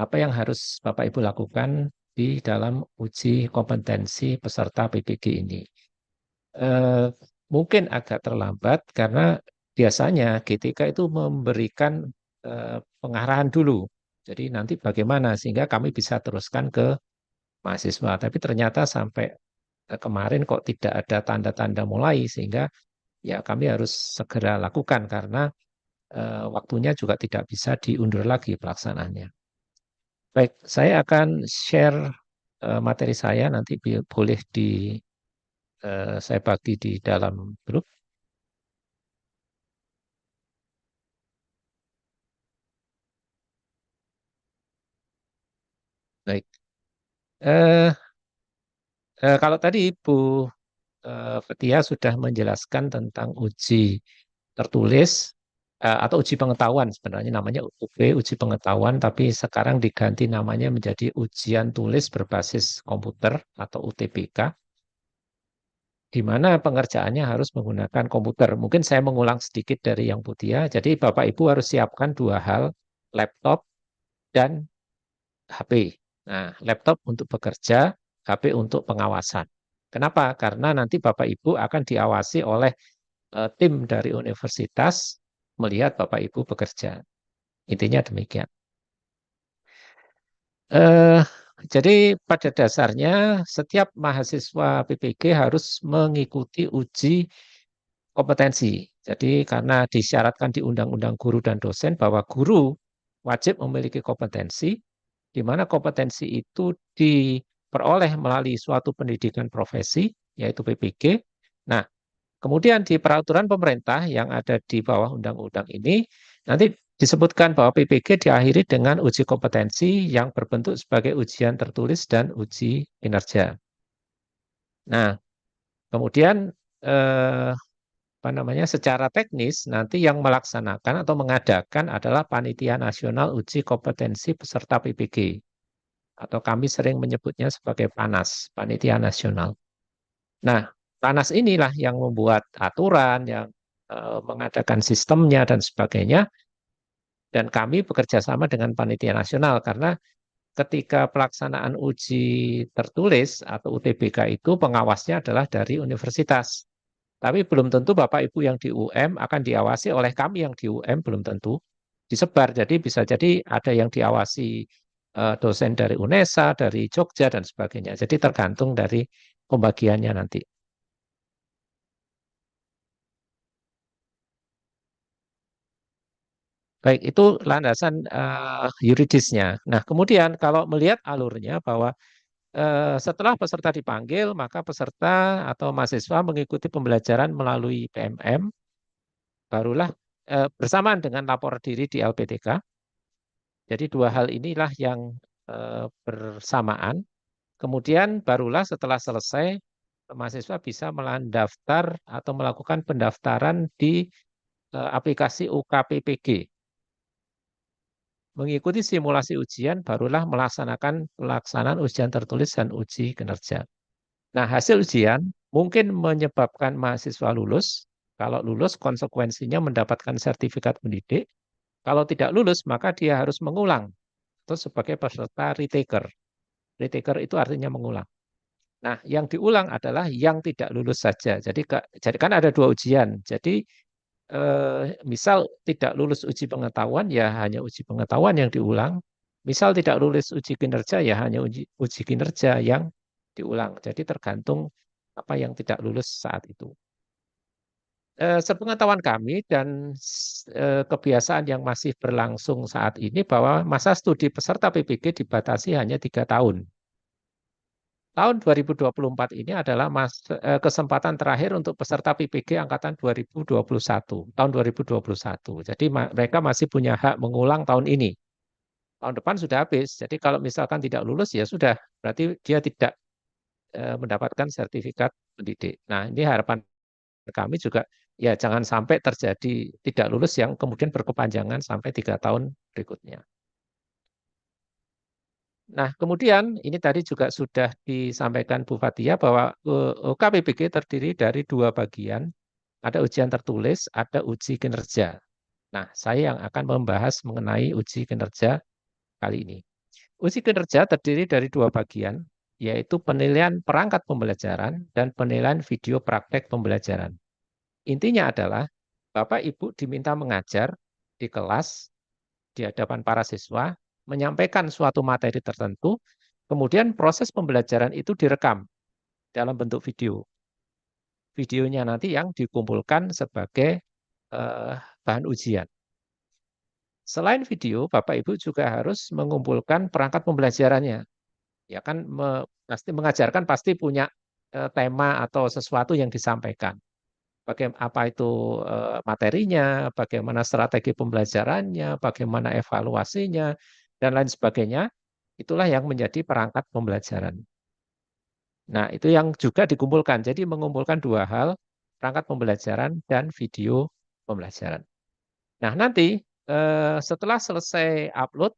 apa yang harus Bapak Ibu lakukan di dalam uji kompetensi peserta PPG ini. Eh, Mungkin agak terlambat karena biasanya GTK itu memberikan pengarahan dulu. Jadi nanti bagaimana sehingga kami bisa teruskan ke mahasiswa. Tapi ternyata sampai kemarin kok tidak ada tanda-tanda mulai sehingga ya kami harus segera lakukan karena waktunya juga tidak bisa diundur lagi pelaksanaannya. Baik, saya akan share materi saya nanti boleh saya bagi di dalam grup. Baik, eh, kalau tadi Bu Fatia sudah menjelaskan tentang uji tertulis atau uji pengetahuan sebenarnya namanya UP, uji pengetahuan, tapi sekarang diganti namanya menjadi ujian tulis berbasis komputer atau UTBK, di mana pengerjaannya harus menggunakan komputer. Mungkin saya mengulang sedikit dari yang Putia. Jadi Bapak Ibu harus siapkan dua hal, laptop dan HP. Nah, laptop untuk bekerja, HP untuk pengawasan. Kenapa? Karena nanti Bapak Ibu akan diawasi oleh tim dari universitas melihat Bapak Ibu bekerja. Intinya demikian. Eh, jadi pada dasarnya setiap mahasiswa PPG harus mengikuti uji kompetensi. Jadi karena disyaratkan di Undang-Undang Guru dan Dosen bahwa guru wajib memiliki kompetensi, di mana kompetensi itu diperoleh melalui suatu pendidikan profesi, yaitu PPG. Nah, kemudian di peraturan pemerintah yang ada di bawah undang-undang ini, nanti disebutkan bahwa PPG diakhiri dengan uji kompetensi yang berbentuk sebagai ujian tertulis dan uji kinerja. Nah, kemudian eh, apa namanya secara teknis nanti yang melaksanakan atau mengadakan adalah Panitia Nasional Uji Kompetensi Peserta PPG atau kami sering menyebutnya sebagai PANAS, Panitia Nasional. Nah, PANAS inilah yang membuat aturan, yang mengadakan sistemnya dan sebagainya, dan kami bekerja sama dengan Panitia Nasional karena ketika pelaksanaan uji tertulis atau UTBK itu pengawasnya adalah dari universitas. Tapi belum tentu Bapak Ibu yang di UM akan diawasi oleh kami yang di UM, belum tentu disebar. Jadi bisa jadi ada yang diawasi dosen dari UNESA, dari Jogja dan sebagainya. Jadi tergantung dari pembagiannya nanti. Baik, itu landasan yuridisnya. Nah, kemudian kalau melihat alurnya bahwa setelah peserta dipanggil, maka peserta atau mahasiswa mengikuti pembelajaran melalui PMM, barulah bersamaan dengan lapor diri di LPTK. Jadi dua hal inilah yang bersamaan. Kemudian barulah setelah selesai, mahasiswa bisa mendaftar atau melakukan pendaftaran di aplikasi UKPPG. Mengikuti simulasi ujian, barulah melaksanakan pelaksanaan ujian tertulis dan uji kinerja. Nah, hasil ujian mungkin menyebabkan mahasiswa lulus. Kalau lulus, konsekuensinya mendapatkan sertifikat pendidik. Kalau tidak lulus, maka dia harus mengulang atau sebagai peserta retaker. Retaker itu artinya mengulang. Nah, yang diulang adalah yang tidak lulus saja. Jadi kan ada dua ujian. Jadi misal tidak lulus uji pengetahuan, ya hanya uji pengetahuan yang diulang. Misal tidak lulus uji kinerja, ya hanya uji kinerja yang diulang. Jadi tergantung apa yang tidak lulus saat itu. Sepengetahuan kami dan kebiasaan yang masih berlangsung saat ini bahwa masa studi peserta PPG dibatasi hanya 3 tahun. Tahun 2024 ini adalah kesempatan terakhir untuk peserta PPG angkatan 2021, tahun 2021. Jadi mereka masih punya hak mengulang tahun ini. Tahun depan sudah habis. Jadi kalau misalkan tidak lulus ya sudah, berarti dia tidak mendapatkan sertifikat pendidik. Nah, ini harapan kami juga ya jangan sampai terjadi tidak lulus yang kemudian berkepanjangan sampai 3 tahun berikutnya. Nah, kemudian ini tadi juga sudah disampaikan Bu Fatia bahwa KPPG terdiri dari dua bagian, ada ujian tertulis, ada uji kinerja. Nah, saya yang akan membahas mengenai uji kinerja kali ini. Uji kinerja terdiri dari dua bagian, yaitu penilaian perangkat pembelajaran dan penilaian video praktek pembelajaran. Intinya adalah Bapak Ibu diminta mengajar di kelas di hadapan para siswa menyampaikan suatu materi tertentu, kemudian proses pembelajaran itu direkam dalam bentuk video. Videonya nanti yang dikumpulkan sebagai bahan ujian. Selain video, Bapak Ibu juga harus mengumpulkan perangkat pembelajarannya. Ya kan pasti mengajarkan pasti punya tema atau sesuatu yang disampaikan. Bagaimana apa itu materinya, bagaimana strategi pembelajarannya, bagaimana evaluasinya dan lain sebagainya. Itulah yang menjadi perangkat pembelajaran. Nah, itu yang juga dikumpulkan. Jadi mengumpulkan dua hal, perangkat pembelajaran dan video pembelajaran. Nah, nanti setelah selesai upload,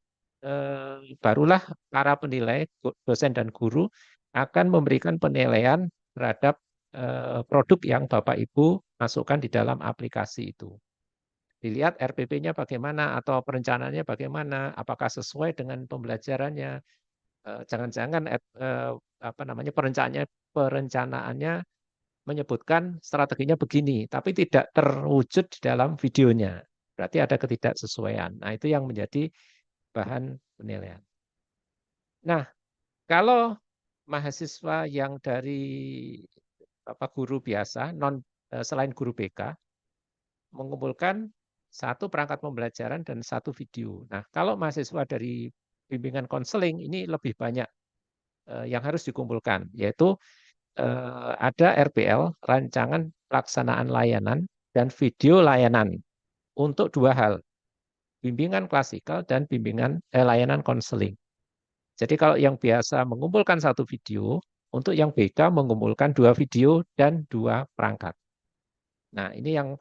barulah para penilai, dosen dan guru akan memberikan penilaian terhadap produk yang Bapak Ibu masukkan di dalam aplikasi itu. Dilihat RPP-nya bagaimana atau perencanaannya bagaimana, apakah sesuai dengan pembelajarannya. Jangan-jangan apa namanya perencanaannya menyebutkan strateginya begini, tapi tidak terwujud di dalam videonya. Berarti ada ketidaksesuaian. Nah, itu yang menjadi bahan penilaian. Nah, kalau mahasiswa yang dari guru biasa, selain guru BK, mengumpulkan satu perangkat pembelajaran dan satu video. Nah, kalau mahasiswa dari bimbingan konseling ini lebih banyak yang harus dikumpulkan, yaitu ada RPL, rancangan pelaksanaan layanan, dan video layanan untuk dua hal, bimbingan klasikal dan bimbingan layanan konseling. Jadi kalau yang biasa mengumpulkan satu video, untuk yang BK mengumpulkan dua video dan dua perangkat. Nah, ini yang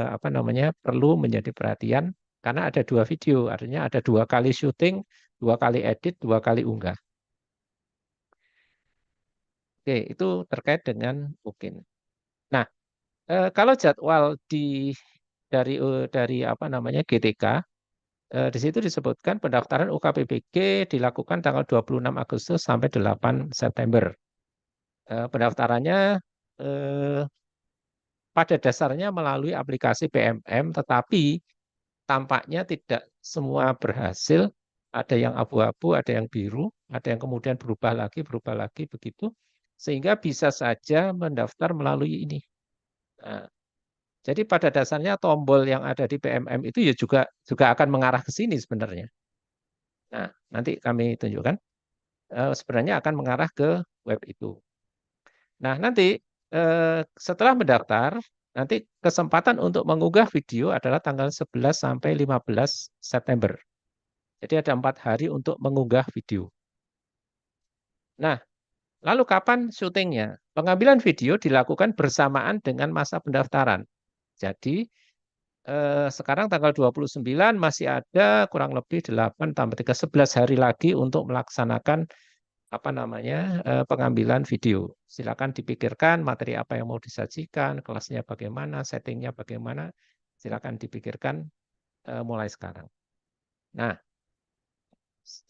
apa namanya perlu menjadi perhatian karena ada dua video, artinya ada dua kali syuting, dua kali edit, dua kali unggah. Oke, itu terkait dengan mungkin. Nah, kalau jadwal dari apa namanya GTK, di situ disebutkan pendaftaran UKPBG dilakukan tanggal 26 Agustus sampai 8 September. Pendaftarannya eh, pada dasarnya melalui aplikasi PMM, tetapi tampaknya tidak semua berhasil. Ada yang abu-abu, ada yang biru, ada yang kemudian berubah lagi begitu, sehingga bisa saja mendaftar melalui ini. Nah, jadi pada dasarnya tombol yang ada di PMM itu ya juga akan mengarah ke sini sebenarnya. Nah, nanti kami tunjukkan sebenarnya akan mengarah ke web itu. Nah, nanti setelah mendaftar, nanti kesempatan untuk mengunggah video adalah tanggal 11 sampai 15 September. Jadi ada 4 hari untuk mengunggah video. Nah, lalu kapan syutingnya? Pengambilan video dilakukan bersamaan dengan masa pendaftaran. Jadi sekarang tanggal 29 masih ada kurang lebih 8 tambah 3, 11 hari lagi untuk melaksanakan apa namanya pengambilan video. Silakan dipikirkan materi apa yang mau disajikan, kelasnya bagaimana, settingnya bagaimana. Silakan dipikirkan mulai sekarang. Nah,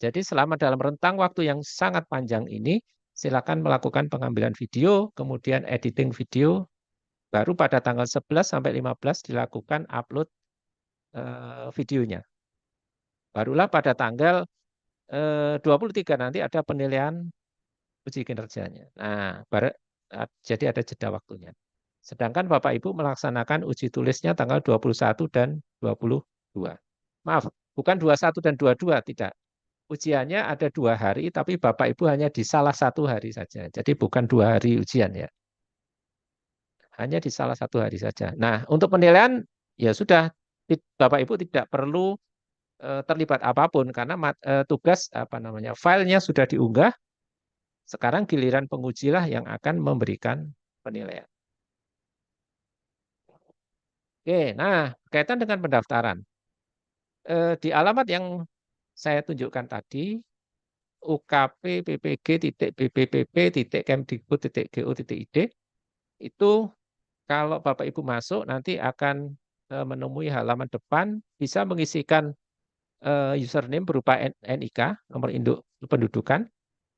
jadi selama dalam rentang waktu yang sangat panjang ini, silakan melakukan pengambilan video, kemudian editing video, baru pada tanggal 11 sampai 15 dilakukan upload videonya. Barulah pada tanggal 23 nanti ada penilaian uji kinerjanya. Nah, jadi ada jeda waktunya. Sedangkan Bapak Ibu melaksanakan uji tulisnya tanggal 21 dan 22. Maaf, bukan 21 dan 22, tidak. Ujiannya ada 2 hari, tapi Bapak Ibu hanya di salah satu hari saja. Jadi bukan 2 hari ujian ya. Hanya di salah satu hari saja. Nah, untuk penilaian ya sudah, Bapak Ibu tidak perlu terlibat apapun karena tugas apa namanya filenya sudah diunggah. Sekarang giliran pengujilah yang akan memberikan penilaian. Oke, nah berkaitan dengan pendaftaran. Di alamat yang saya tunjukkan tadi, ukp.ppg.bppp.kemdikbud.go.id, itu kalau Bapak Ibu masuk nanti akan menemui halaman depan, bisa mengisikan username berupa NIK, nomor induk pendudukan.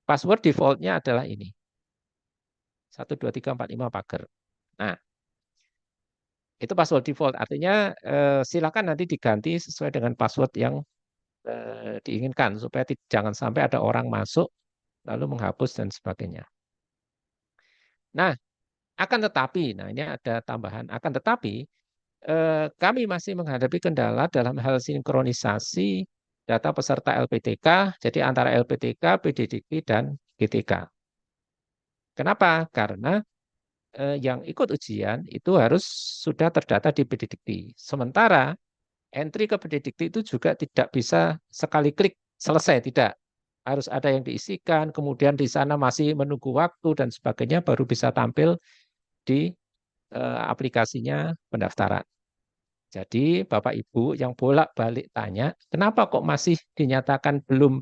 Password defaultnya adalah ini. 12345 pagar. Nah, itu password default. Artinya silakan nanti diganti sesuai dengan password yang diinginkan supaya jangan sampai ada orang masuk lalu menghapus dan sebagainya. Nah, akan tetapi, nah ini ada tambahan, akan tetapi kami masih menghadapi kendala dalam hal sinkronisasi data peserta LPTK, jadi antara LPTK, PDDK, dan GTK. Kenapa? Karena yang ikut ujian itu harus sudah terdata di PDDK. Sementara entry ke PDDK itu juga tidak bisa sekali klik selesai, tidak. Harus ada yang diisikan, kemudian di sana masih menunggu waktu dan sebagainya baru bisa tampil di aplikasinya pendaftaran. Jadi Bapak Ibu yang bolak-balik tanya, kenapa kok masih dinyatakan belum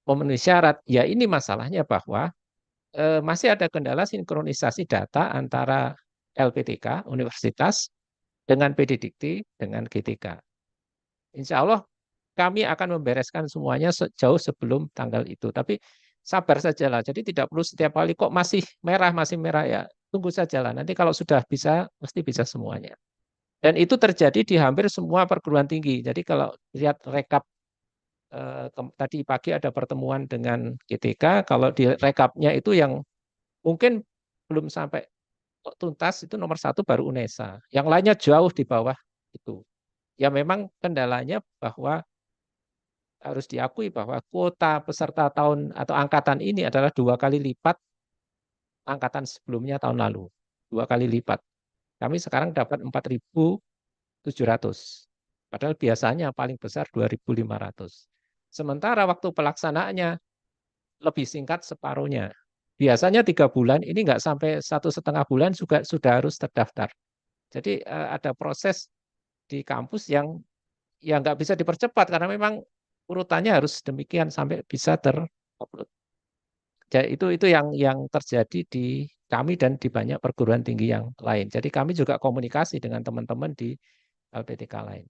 memenuhi syarat? Ya ini masalahnya bahwa masih ada kendala sinkronisasi data antara LPTK, universitas, dengan PDDikti, dengan GTK. Insya Allah kami akan membereskan semuanya jauh sebelum tanggal itu. Tapi sabar sajalah. Jadi tidak perlu setiap kali kok masih merah ya. Tunggu sajalah. Nanti kalau sudah bisa, mesti bisa semuanya. Dan itu terjadi di hampir semua perguruan tinggi. Jadi kalau lihat rekap tadi pagi ada pertemuan dengan GTK, kalau di rekapnya itu yang mungkin belum sampai tuntas itu nomor satu baru UNESA. Yang lainnya jauh di bawah itu. Ya memang kendalanya bahwa harus diakui bahwa kuota peserta tahun atau angkatan ini adalah 2 kali lipat angkatan sebelumnya tahun lalu. 2 kali lipat. Kami sekarang dapat 4.700. Padahal biasanya paling besar 2.500. Sementara waktu pelaksanaannya lebih singkat separuhnya. Biasanya 3 bulan, ini nggak sampai 1,5 bulan juga sudah harus terdaftar. Jadi ada proses di kampus yang nggak bisa dipercepat karena memang urutannya harus demikian sampai bisa terupload. Jadi itu yang terjadi di kami dan di banyak perguruan tinggi yang lain. Jadi kami juga komunikasi dengan teman-teman di LPTK lain.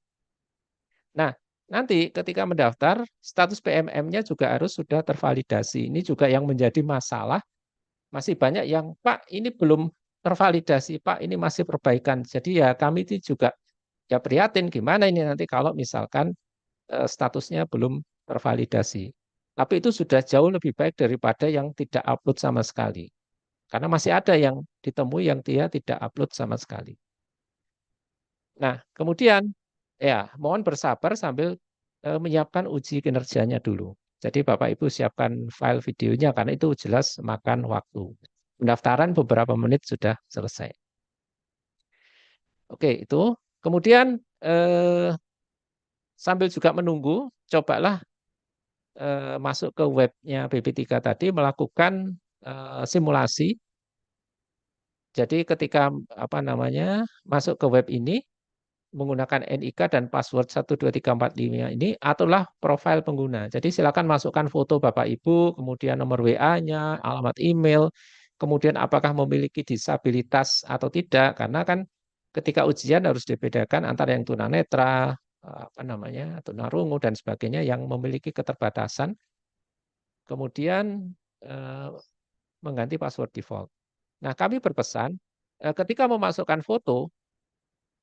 Nah, nanti ketika mendaftar, status PMM-nya juga harus sudah tervalidasi. Ini juga yang menjadi masalah. Masih banyak yang, Pak, ini belum tervalidasi, Pak, ini masih perbaikan. Jadi ya kami itu juga ya prihatin gimana ini nanti kalau misalkan statusnya belum tervalidasi. Tapi itu sudah jauh lebih baik daripada yang tidak upload sama sekali. Karena masih ada yang ditemui yang dia tidak upload sama sekali. Nah, kemudian ya mohon bersabar sambil menyiapkan uji kinerjanya dulu. Jadi Bapak Ibu siapkan file videonya karena itu jelas makan waktu. Pendaftaran beberapa menit sudah selesai. Oke, itu. Kemudian sambil juga menunggu, cobalah masuk ke webnya BP3 tadi melakukan simulasi. Jadi ketika apa namanya masuk ke web ini menggunakan NIK dan password 12345 ini aturlah profil pengguna. Jadi silakan masukkan foto Bapak Ibu, kemudian nomor WA-nya, alamat email, kemudian apakah memiliki disabilitas atau tidak karena kan ketika ujian harus dibedakan antara yang tunanetra, apa namanya, tunarungu dan sebagainya yang memiliki keterbatasan. Kemudian mengganti password default. Nah, kami berpesan ketika memasukkan foto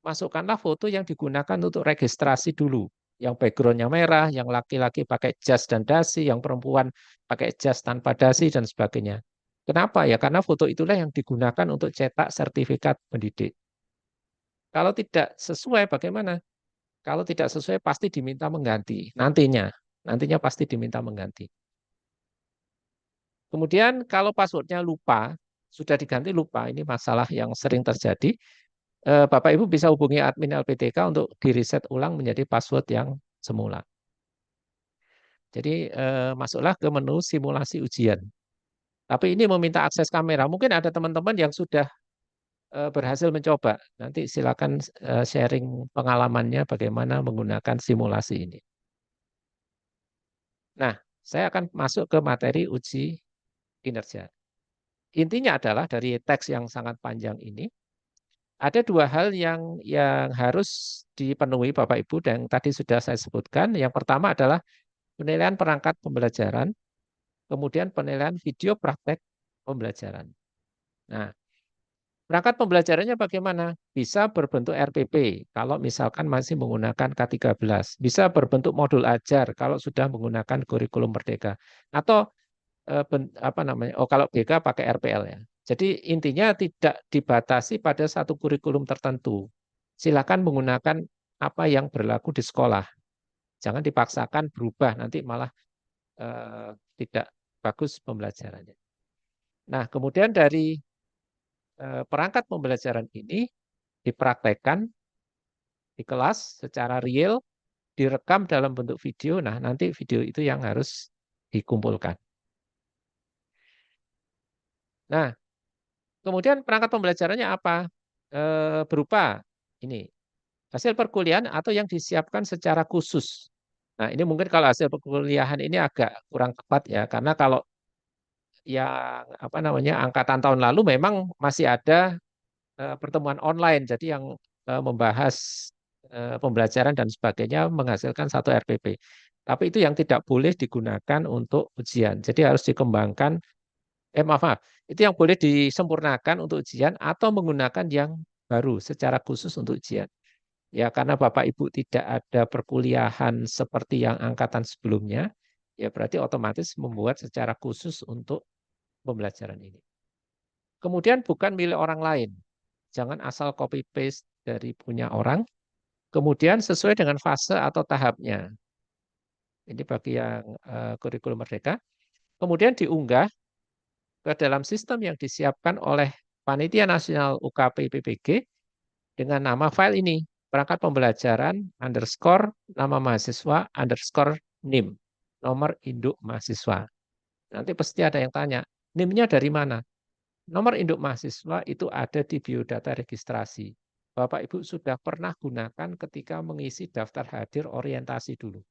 masukkanlah foto yang digunakan untuk registrasi dulu. Yang backgroundnya merah, yang laki-laki pakai jas dan dasi, yang perempuan pakai jas tanpa dasi, dan sebagainya. Kenapa? Ya karena foto itulah yang digunakan untuk cetak sertifikat pendidik. Kalau tidak sesuai bagaimana? Kalau tidak sesuai pasti diminta mengganti. Nantinya pasti diminta mengganti. Kemudian kalau passwordnya lupa, sudah diganti lupa, ini masalah yang sering terjadi. Bapak Ibu bisa hubungi admin LPTK untuk di-reset ulang menjadi password yang semula. Jadi masuklah ke menu simulasi ujian. Tapi ini meminta akses kamera. Mungkin ada teman-teman yang sudah berhasil mencoba. Nanti silakan sharing pengalamannya bagaimana menggunakan simulasi ini. Nah, saya akan masuk ke materi uji kinerja. Intinya adalah dari teks yang sangat panjang ini, ada 2 hal yang harus dipenuhi Bapak Ibu dan tadi sudah saya sebutkan. Yang pertama adalah penilaian perangkat pembelajaran, kemudian penilaian video praktek pembelajaran. Nah, Perangkat pembelajarannya bagaimana? Bisa berbentuk RPP kalau misalkan masih menggunakan K13. Bisa berbentuk modul ajar kalau sudah menggunakan kurikulum Merdeka. Atau apa namanya? Oh, kalau BK pakai RPL ya. Jadi intinya tidak dibatasi pada satu kurikulum tertentu. Silakan menggunakan apa yang berlaku di sekolah. Jangan dipaksakan berubah, nanti malah tidak bagus pembelajarannya. Nah, kemudian dari perangkat pembelajaran ini dipraktekkan di kelas secara real, direkam dalam bentuk video. Nah, nanti video itu yang harus dikumpulkan. Nah, kemudian perangkat pembelajarannya apa? Berupa ini, hasil perkuliahan atau yang disiapkan secara khusus. Nah, ini mungkin kalau hasil perkuliahan ini agak kurang tepat ya, karena kalau yang apa namanya angkatan tahun lalu memang masih ada pertemuan online, jadi yang membahas pembelajaran dan sebagainya menghasilkan satu RPP. Tapi itu yang tidak boleh digunakan untuk ujian. Jadi harus dikembangkan, maaf, itu yang boleh disempurnakan untuk ujian atau menggunakan yang baru secara khusus untuk ujian. Ya, karena Bapak Ibu tidak ada perkuliahan seperti yang angkatan sebelumnya, ya berarti otomatis membuat secara khusus untuk pembelajaran ini. Kemudian bukan milik orang lain. Jangan asal copy paste dari punya orang. Kemudian sesuai dengan fase atau tahapnya. Ini bagi yang kurikulum Merdeka. Kemudian diunggah ke dalam sistem yang disiapkan oleh Panitia Nasional UKP PPG dengan nama file ini, perangkat pembelajaran underscore nama mahasiswa underscore NIM, nomor induk mahasiswa. Nanti pasti ada yang tanya, NIM-nya dari mana? Nomor induk mahasiswa itu ada di biodata registrasi. Bapak Ibu sudah pernah gunakan ketika mengisi daftar hadir orientasi dulu.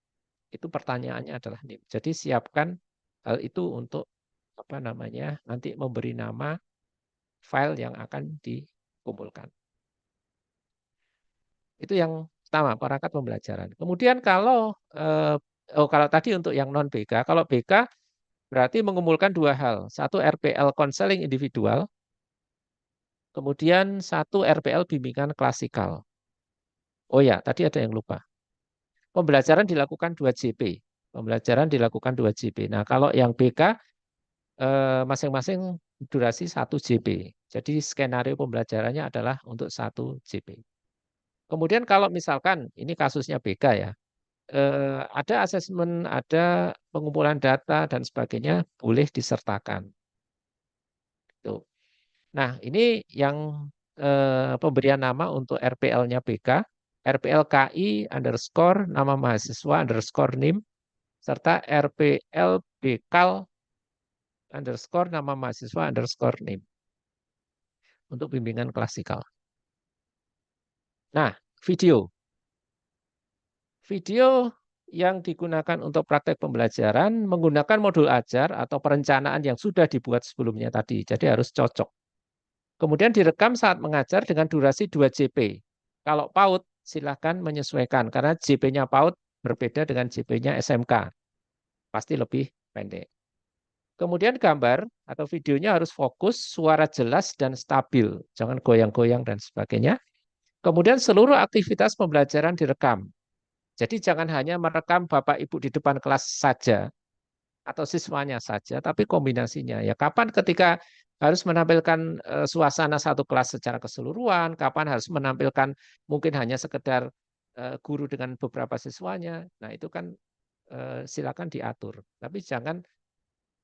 Itu pertanyaannya adalah NIM. Jadi siapkan hal itu untuk apa namanya nanti memberi nama file yang akan dikumpulkan. Itu yang pertama, perangkat pembelajaran. Kemudian kalau tadi untuk yang non BK, kalau BK berarti mengumpulkan dua hal. Satu RPL konseling individual, kemudian satu RPL bimbingan klasikal. Oh ya, tadi ada yang lupa. Pembelajaran dilakukan 2 JP. Pembelajaran dilakukan 2 JP. Nah, kalau yang BK masing-masing durasi 1 JP. Jadi skenario pembelajarannya adalah untuk 1 JP. Kemudian kalau misalkan ini kasusnya BK ya, ada asesmen, ada pengumpulan data dan sebagainya boleh disertakan. Tuh. Nah, ini yang pemberian nama untuk RPL-nya BK, RPL KI underscore nama mahasiswa underscore NIM, serta RPL BKAL underscore nama mahasiswa underscore NIM untuk bimbingan klasikal. Nah, video. Video yang digunakan untuk praktek pembelajaran menggunakan modul ajar atau perencanaan yang sudah dibuat sebelumnya tadi. Jadi harus cocok. Kemudian direkam saat mengajar dengan durasi 2 JP. Kalau PAUD, silakan menyesuaikan karena JP-nya PAUD berbeda dengan JP-nya SMK. Pasti lebih pendek. Kemudian gambar atau videonya harus fokus, suara jelas dan stabil. Jangan goyang-goyang dan sebagainya. Kemudian seluruh aktivitas pembelajaran direkam. Jadi jangan hanya merekam Bapak Ibu di depan kelas saja atau siswanya saja, tapi kombinasinya. Ya kapan ketika harus menampilkan suasana satu kelas secara keseluruhan, kapan harus menampilkan mungkin hanya sekedar guru dengan beberapa siswanya. Nah, itu kan silakan diatur, tapi jangan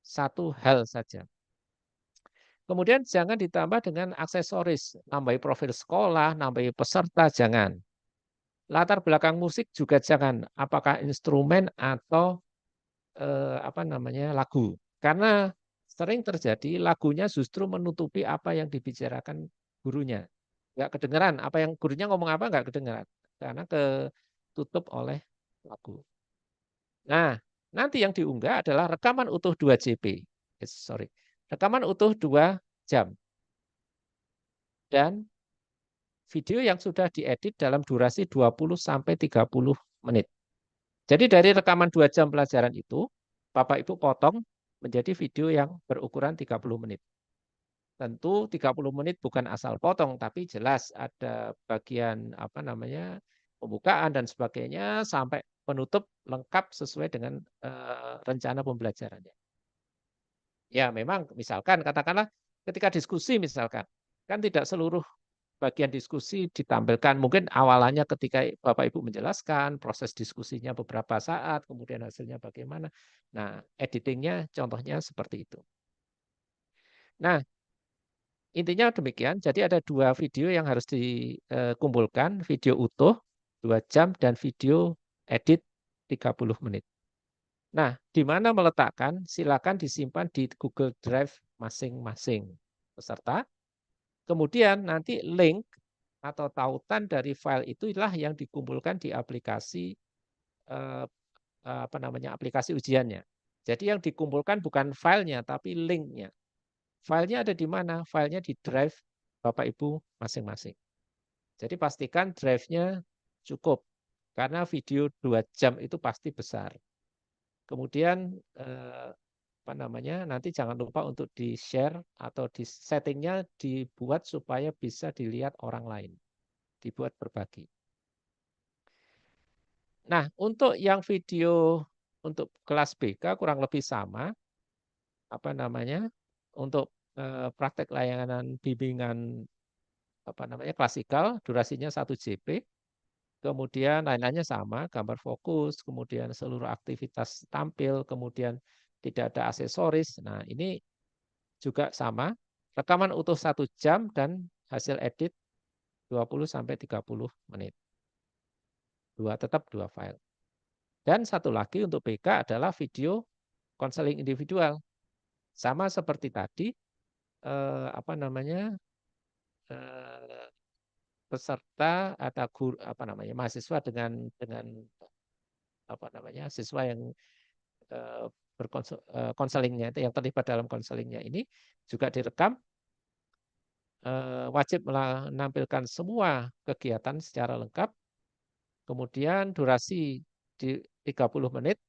satu hal saja. Kemudian jangan ditambah dengan aksesoris, nambahi profil sekolah, nambahi peserta, jangan. Latar belakang musik juga jangan, apakah instrumen atau apa namanya lagu. Karena sering terjadi lagunya justru menutupi apa yang dibicarakan gurunya. Nggak kedengeran, apa yang gurunya ngomong apa nggak kedengeran. Karena ketutup oleh lagu. Nah, nanti yang diunggah adalah rekaman utuh 2 JP. Sorry. Rekaman utuh 2 jam. Dan video yang sudah diedit dalam durasi 20 sampai 30 menit. Jadi dari rekaman 2 jam pelajaran itu, Bapak Ibu potong menjadi video yang berukuran 30 menit. tentu 30 menit bukan asal potong, tapi jelas ada bagian pembukaan dan sebagainya sampai penutup lengkap sesuai dengan rencana pembelajarannya. Ya memang misalkan katakanlah ketika diskusi misalkan, kan tidak seluruh bagian diskusi ditampilkan. Mungkin awalannya ketika Bapak Ibu menjelaskan, proses diskusinya beberapa saat, kemudian hasilnya bagaimana. Nah, editingnya contohnya seperti itu. Nah, intinya demikian. Jadi ada 2 video yang harus dikumpulkan, video utuh 2 jam dan video edit 30 menit. Nah, di mana meletakkan? Silakan disimpan di Google Drive masing-masing peserta. Kemudian nanti link atau tautan dari file itulah yang dikumpulkan di aplikasi eh, aplikasi ujiannya. Jadi yang dikumpulkan bukan filenya tapi linknya. Filenya ada di mana? Filenya di drive Bapak Ibu masing-masing. Jadi pastikan drive-nya cukup karena video 2 jam itu pasti besar. Kemudian nanti jangan lupa untuk di-share atau di settingnya dibuat supaya bisa dilihat orang lain, dibuat berbagi. Nah, untuk yang video untuk kelas BK kurang lebih sama, untuk praktek layanan bimbingan klasikal, durasinya 1 JP, kemudian lain-lainnya sama, gambar fokus, kemudian seluruh aktivitas tampil, kemudian tidak ada aksesoris. Nah, ini juga sama, rekaman utuh 1 jam dan hasil edit 20 sampai 30 menit. Tetap 2 file. Dan satu lagi untuk BK adalah video konseling individual. Sama seperti tadi, peserta atau guru, mahasiswa dengan siswa yang konselingnya itu yang terlibat dalam konselingnya ini juga direkam, wajib menampilkan semua kegiatan secara lengkap, kemudian durasi di 30 menit,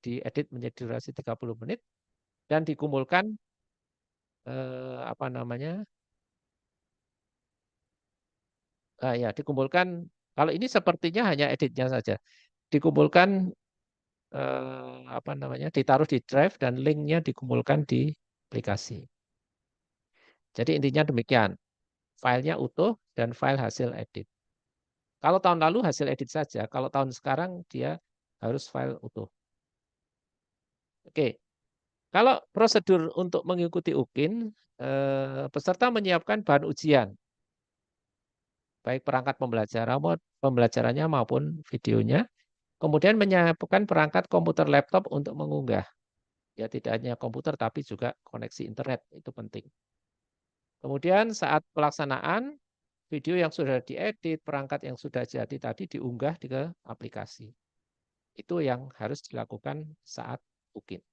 diedit menjadi durasi 30 menit, dan dikumpulkan dikumpulkan. Kalau ini sepertinya hanya editnya saja, dikumpulkan ditaruh di drive dan linknya dikumpulkan di aplikasi. Jadi intinya demikian, filenya utuh dan file hasil edit. Kalau tahun lalu hasil edit saja, kalau tahun sekarang dia harus file utuh. Oke, kalau prosedur untuk mengikuti UKIN, peserta menyiapkan bahan ujian, baik perangkat pembelajarannya maupun videonya, kemudian menyiapkan perangkat komputer laptop untuk mengunggah. Ya tidak hanya komputer tapi juga koneksi internet, itu penting. Kemudian saat pelaksanaan, video yang sudah diedit, perangkat yang sudah jadi tadi diunggah ke aplikasi. Itu yang harus dilakukan saat UKIN.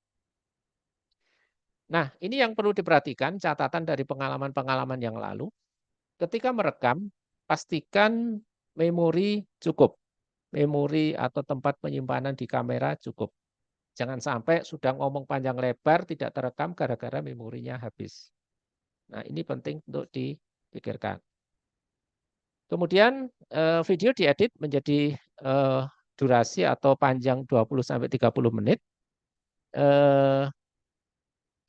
Nah, ini yang perlu diperhatikan, catatan dari pengalaman-pengalaman yang lalu. Ketika merekam, pastikan memori cukup. Memori atau tempat penyimpanan di kamera cukup. Jangan sampai sudah ngomong panjang lebar tidak terekam gara-gara memorinya habis. Nah, ini penting untuk dipikirkan. Kemudian video diedit menjadi durasi atau panjang 20 sampai 30 menit.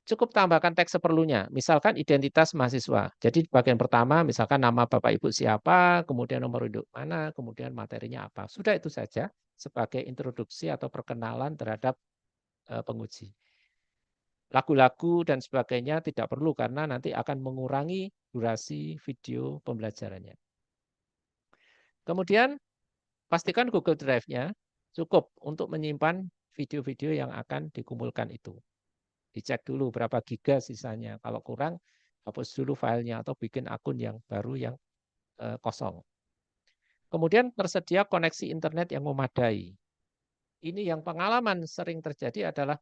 Cukup tambahkan teks seperlunya, misalkan identitas mahasiswa. Jadi bagian pertama misalkan nama Bapak Ibu siapa, kemudian nomor induk mana, kemudian materinya apa. Sudah itu saja sebagai introduksi atau perkenalan terhadap penguji. Lagu-lagu dan sebagainya tidak perlu karena nanti akan mengurangi durasi video pembelajarannya. Kemudian pastikan Google Drive-nya cukup untuk menyimpan video-video yang akan dikumpulkan itu. Dicek dulu berapa giga sisanya. Kalau kurang, hapus dulu filenya atau bikin akun yang baru yang kosong. Kemudian tersedia koneksi internet yang memadai. Ini yang pengalaman sering terjadi adalah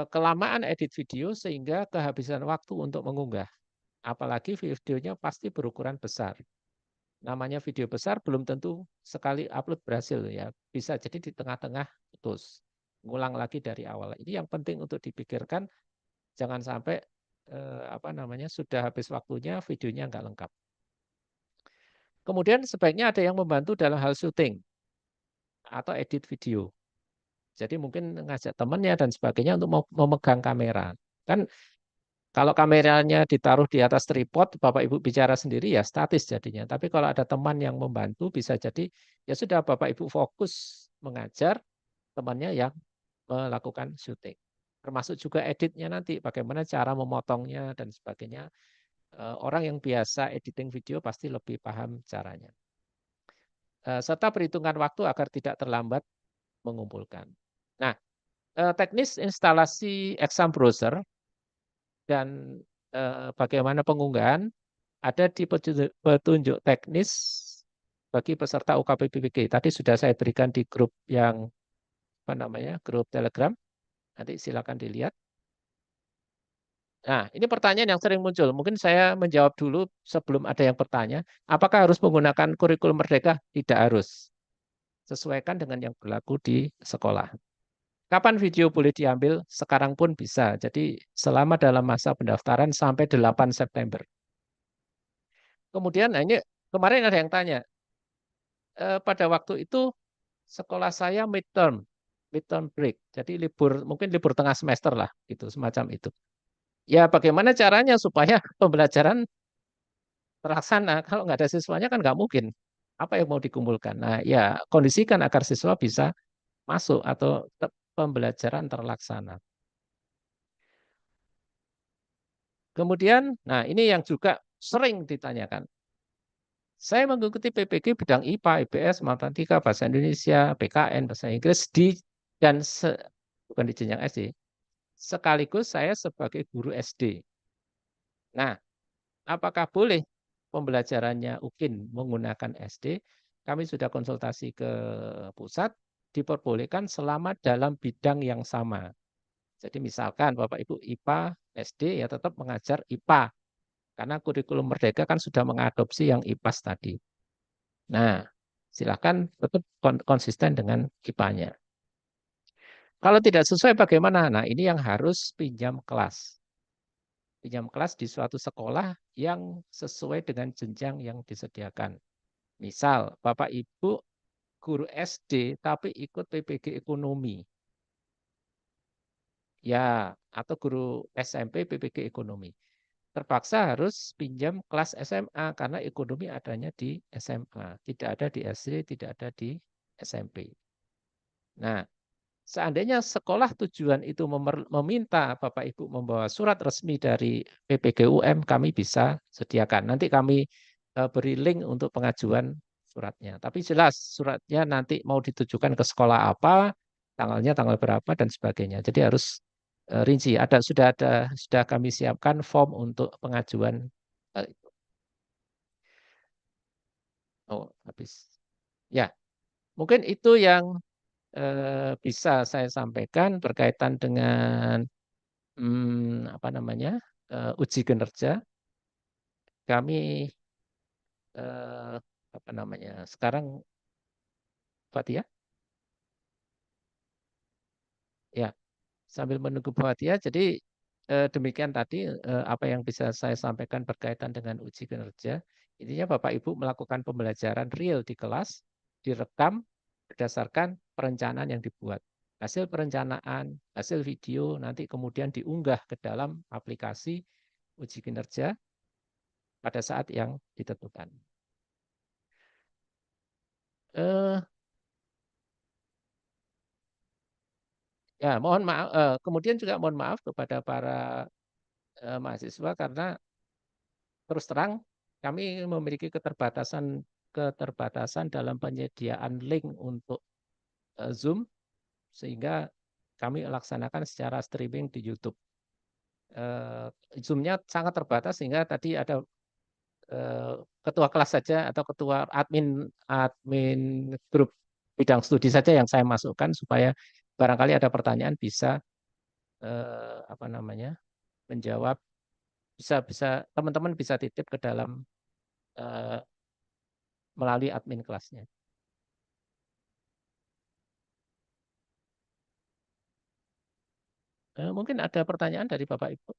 kelamaan edit video sehingga kehabisan waktu untuk mengunggah. Apalagi videonya pasti berukuran besar. Namanya video besar belum tentu sekali upload berhasil ya. Bisa jadi di tengah-tengah putus. Ngulang lagi dari awal. Ini yang penting untuk dipikirkan, jangan sampai sudah habis waktunya, videonya nggak lengkap. Kemudian sebaiknya ada yang membantu dalam hal syuting atau edit video. Jadi mungkin ngajak temannya dan sebagainya untuk memegang kamera. Kan kalau kameranya ditaruh di atas tripod, Bapak Ibu bicara sendiri ya statis jadinya. Tapi kalau ada teman yang membantu bisa jadi ya sudah Bapak Ibu fokus mengajar, temannya yang melakukan syuting. Termasuk juga editnya nanti, bagaimana cara memotongnya dan sebagainya. Orang yang biasa editing video pasti lebih paham caranya. Serta perhitungan waktu agar tidak terlambat mengumpulkan. Nah, teknis instalasi exam browser dan bagaimana pengunggahan ada di petunjuk teknis bagi peserta UKPPBG. Tadi sudah saya berikan di grup yang grup Telegram. Nanti silakan dilihat. Nah, ini pertanyaan yang sering muncul. Mungkin saya menjawab dulu sebelum ada yang bertanya. Apakah harus menggunakan kurikulum Merdeka? Tidak harus. Sesuaikan dengan yang berlaku di sekolah. Kapan video boleh diambil? Sekarang pun bisa. Jadi selama dalam masa pendaftaran sampai 8 September. Kemudian, nah ini kemarin ada yang tanya, pada waktu itu sekolah saya midterm break. Jadi mungkin libur tengah semester lah, gitu, semacam itu. Ya bagaimana caranya supaya pembelajaran terlaksana? Kalau nggak ada siswanya kan nggak mungkin. Apa yang mau dikumpulkan? Nah ya kondisikan agar siswa bisa masuk atau pembelajaran terlaksana. Kemudian, nah ini yang juga sering ditanyakan. Saya mengikuti PPG bidang IPA, IPS, Matematika, Bahasa Indonesia, PKN, Bahasa Inggris bukan di jenjang SD. Sekaligus saya sebagai guru SD. Nah, apakah boleh pembelajarannya UKIN menggunakan SD? Kami sudah konsultasi ke pusat, diperbolehkan selama dalam bidang yang sama. Jadi misalkan Bapak Ibu IPA SD ya tetap mengajar IPA. Karena kurikulum Merdeka kan sudah mengadopsi yang IPAS tadi. Nah, silakan tetap konsisten dengan IPA-nya. Kalau tidak sesuai bagaimana? Nah, ini yang harus pinjam kelas. Pinjam kelas di suatu sekolah yang sesuai dengan jenjang yang disediakan. Misal, Bapak Ibu guru SD tapi ikut PPG ekonomi. Ya, atau guru SMP PPG ekonomi. Terpaksa harus pinjam kelas SMA karena ekonomi adanya di SMA, tidak ada di SD, tidak ada di SMP. Nah, seandainya sekolah tujuan itu meminta Bapak Ibu membawa surat resmi dari PPGUM, kami bisa sediakan. Nanti kami beri link untuk pengajuan suratnya. Tapi jelas suratnya nanti mau ditujukan ke sekolah apa, tanggalnya tanggal berapa dan sebagainya. Jadi harus rinci. Sudah kami siapkan form untuk pengajuan. Oh, habis. Ya, mungkin itu yang bisa saya sampaikan berkaitan dengan uji kinerja. Kami sekarang Fatia, ya sambil menunggu Fatia. Jadi demikian tadi apa yang bisa saya sampaikan berkaitan dengan uji kinerja. Intinya Bapak Ibu melakukan pembelajaran real di kelas, direkam berdasarkan perencanaan yang dibuat. Hasil perencanaan, hasil video nanti kemudian diunggah ke dalam aplikasi uji kinerja pada saat yang ditentukan. Eh, ya, mohon maaf. Kemudian juga mohon maaf kepada para mahasiswa karena terus terang kami memiliki keterbatasan dalam penyediaan link untuk Zoom sehingga kami laksanakan secara streaming di YouTube. Zoom-nya sangat terbatas sehingga tadi ada ketua kelas saja atau ketua admin grup bidang studi saja yang saya masukkan supaya barangkali ada pertanyaan bisa menjawab, bisa bisa teman-teman bisa titip ke dalam melalui admin kelasnya. Mungkin ada pertanyaan dari Bapak Ibu.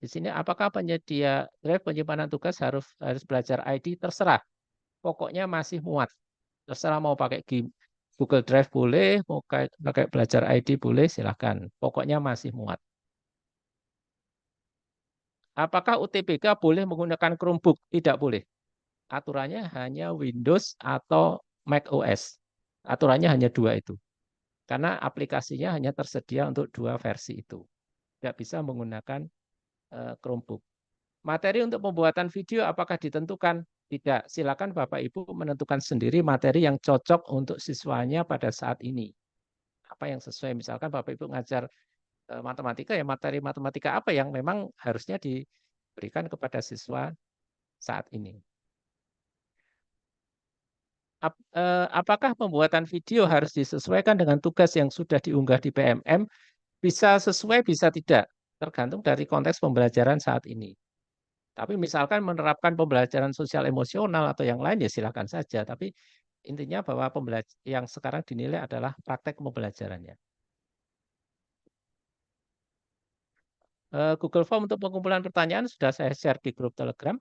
Di sini apakah penyedia drive penyimpanan tugas harus harus belajar ID? Terserah. Pokoknya masih muat. Terserah mau pakai Google Drive boleh, mau pakai belajar ID boleh, silahkan. Pokoknya masih muat. Apakah UTBK boleh menggunakan Chromebook? Tidak boleh. Aturannya hanya Windows atau Mac OS. Aturannya hanya dua itu. Karena aplikasinya hanya tersedia untuk dua versi itu. Tidak bisa menggunakan Chromebook. Materi untuk pembuatan video apakah ditentukan? Tidak. Silakan Bapak Ibu menentukan sendiri materi yang cocok untuk siswanya pada saat ini. Apa yang sesuai, misalkan Bapak Ibu ngajar matematika, ya materi matematika apa yang memang harusnya diberikan kepada siswa saat ini. Apakah pembuatan video harus disesuaikan dengan tugas yang sudah diunggah di PMM? Bisa sesuai, bisa tidak, tergantung dari konteks pembelajaran saat ini. Tapi misalkan menerapkan pembelajaran sosial emosional atau yang lain, ya silakan saja. Tapi intinya bahwa yang sekarang dinilai adalah praktek pembelajarannya. Google Form untuk pengumpulan pertanyaan sudah saya share di grup Telegram.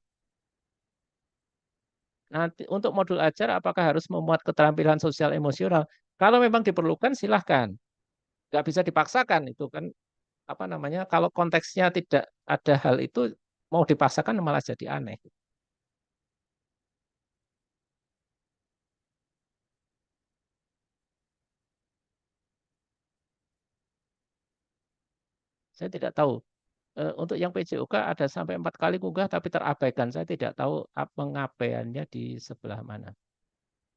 Nanti untuk modul ajar apakah harus memuat keterampilan sosial emosional? Kalau memang diperlukan silahkan. Nggak bisa dipaksakan itu kan, apa namanya, kalau konteksnya tidak ada hal itu, mau dipaksakan malah jadi aneh. Saya tidak tahu. Untuk yang PJOK ada sampai 4 kali unggah tapi terabaikan. Saya tidak tahu pengabaiannya di sebelah mana.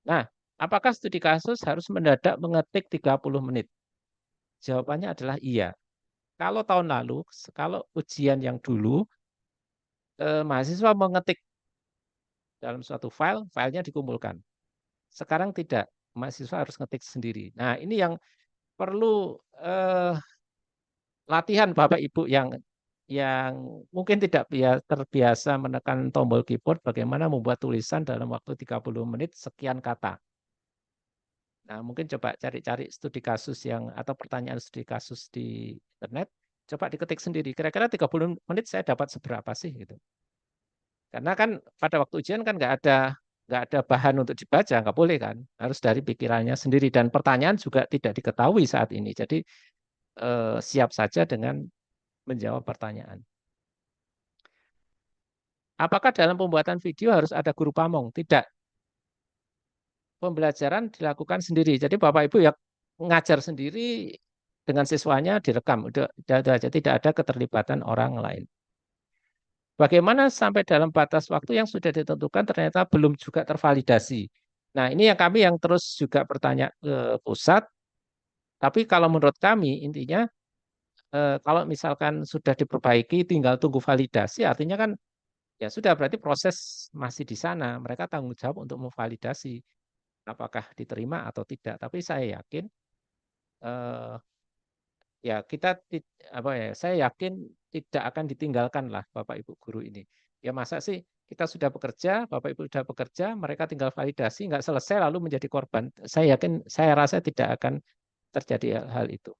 Nah, apakah studi kasus harus mendadak mengetik 30 menit? Jawabannya adalah iya. Kalau tahun lalu, kalau ujian yang dulu, mahasiswa mengetik dalam suatu file, filenya dikumpulkan. Sekarang tidak, mahasiswa harus ngetik sendiri. Nah, ini yang perlu latihan Bapak Ibu yang mungkin tidak terbiasa menekan tombol keyboard, bagaimana membuat tulisan dalam waktu 30 menit sekian kata. Nah, mungkin coba cari-cari studi kasus atau pertanyaan studi kasus di internet, coba diketik sendiri. Kira-kira 30 menit saya dapat seberapa sih gitu. Karena kan pada waktu ujian kan nggak ada bahan untuk dibaca, nggak boleh kan. Harus dari pikirannya sendiri dan pertanyaan juga tidak diketahui saat ini. Jadi siap saja dengan menjawab pertanyaan. Apakah dalam pembuatan video harus ada guru pamong? Tidak. Pembelajaran dilakukan sendiri. Jadi Bapak Ibu ya ngajar sendiri dengan siswanya direkam. Udah aja, tidak ada keterlibatan orang lain. Bagaimana sampai dalam batas waktu yang sudah ditentukan ternyata belum juga tervalidasi. Nah, ini yang terus juga bertanya ke pusat. Tapi kalau menurut kami intinya kalau misalkan sudah diperbaiki tinggal tunggu validasi, artinya kan ya sudah, berarti proses masih di sana. Mereka tanggung jawab untuk memvalidasi apakah diterima atau tidak. Tapi saya yakin eh, ya saya yakin tidak akan ditinggalkan lah Bapak Ibu guru ini. Ya masa sih kita sudah bekerja, Bapak Ibu sudah bekerja, mereka tinggal validasi, nggak selesai lalu menjadi korban. Saya yakin, saya rasa tidak akan terjadi hal itu.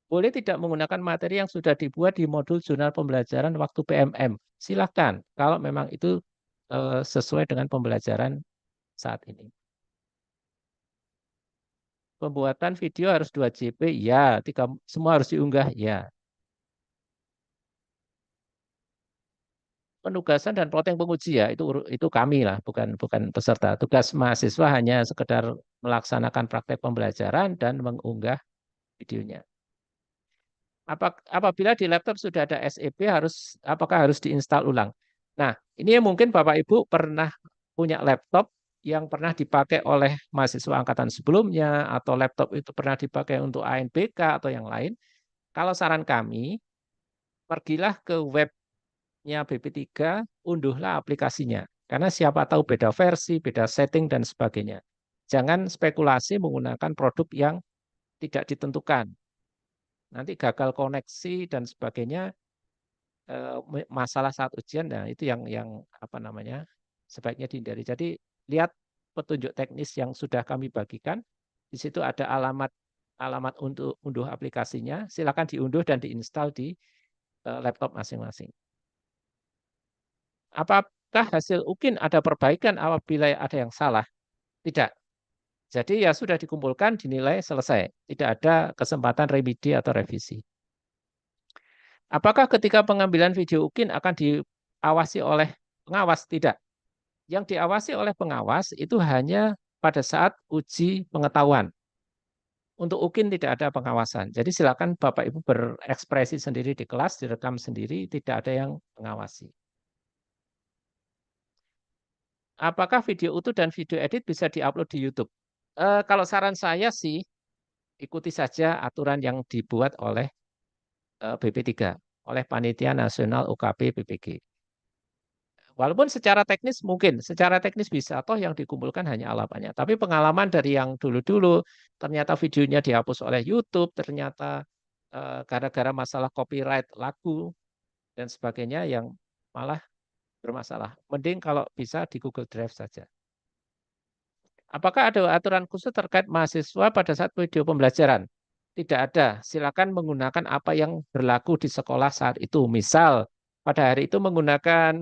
Boleh tidak menggunakan materi yang sudah dibuat di modul jurnal pembelajaran waktu PMM? Silahkan, kalau memang itu sesuai dengan pembelajaran saat ini. Pembuatan video harus 2 JP, ya. Semua harus diunggah, ya. Penugasan dan plotting penguji, ya itu kami lah, bukan bukan peserta. Tugas mahasiswa hanya sekedar melaksanakan praktek pembelajaran dan mengunggah videonya. Apabila di laptop sudah ada SEP, apakah harus diinstal ulang? Nah, ini mungkin Bapak Ibu pernah punya laptop yang pernah dipakai oleh mahasiswa angkatan sebelumnya, atau laptop itu pernah dipakai untuk ANBK atau yang lain. Kalau saran kami, pergilah ke webnya BP3, unduhlah aplikasinya. Karena siapa tahu beda versi, beda setting, dan sebagainya. Jangan spekulasi menggunakan produk yang tidak ditentukan. Nanti gagal koneksi dan sebagainya, masalah saat ujian, nah itu yang apa namanya, sebaiknya dihindari. Jadi lihat petunjuk teknis yang sudah kami bagikan, di situ ada alamat alamat untuk unduh aplikasinya, silakan diunduh dan diinstal di laptop masing-masing. Apakah hasil UKIN ada perbaikan apabila ada yang salah? Tidak. Jadi ya sudah dikumpulkan, dinilai, selesai. Tidak ada kesempatan remedi atau revisi. Apakah ketika pengambilan video UKIN akan diawasi oleh pengawas? Tidak. Yang diawasi oleh pengawas itu hanya pada saat uji pengetahuan. Untuk UKIN tidak ada pengawasan. Jadi silakan Bapak Ibu berekspresi sendiri di kelas, direkam sendiri, tidak ada yang mengawasi. Apakah video utuh dan video edit bisa diupload di YouTube? Kalau saran saya sih, ikuti saja aturan yang dibuat oleh BP3, oleh Panitia Nasional UKP PPG. Walaupun secara teknis bisa, toh yang dikumpulkan hanya alamatnya. Tapi pengalaman dari yang dulu-dulu, ternyata videonya dihapus oleh YouTube, ternyata gara-gara masalah copyright lagu dan sebagainya yang malah bermasalah. Mending kalau bisa di Google Drive saja. Apakah ada aturan khusus terkait mahasiswa pada saat video pembelajaran? Tidak ada. Silakan menggunakan apa yang berlaku di sekolah saat itu. Misal pada hari itu menggunakan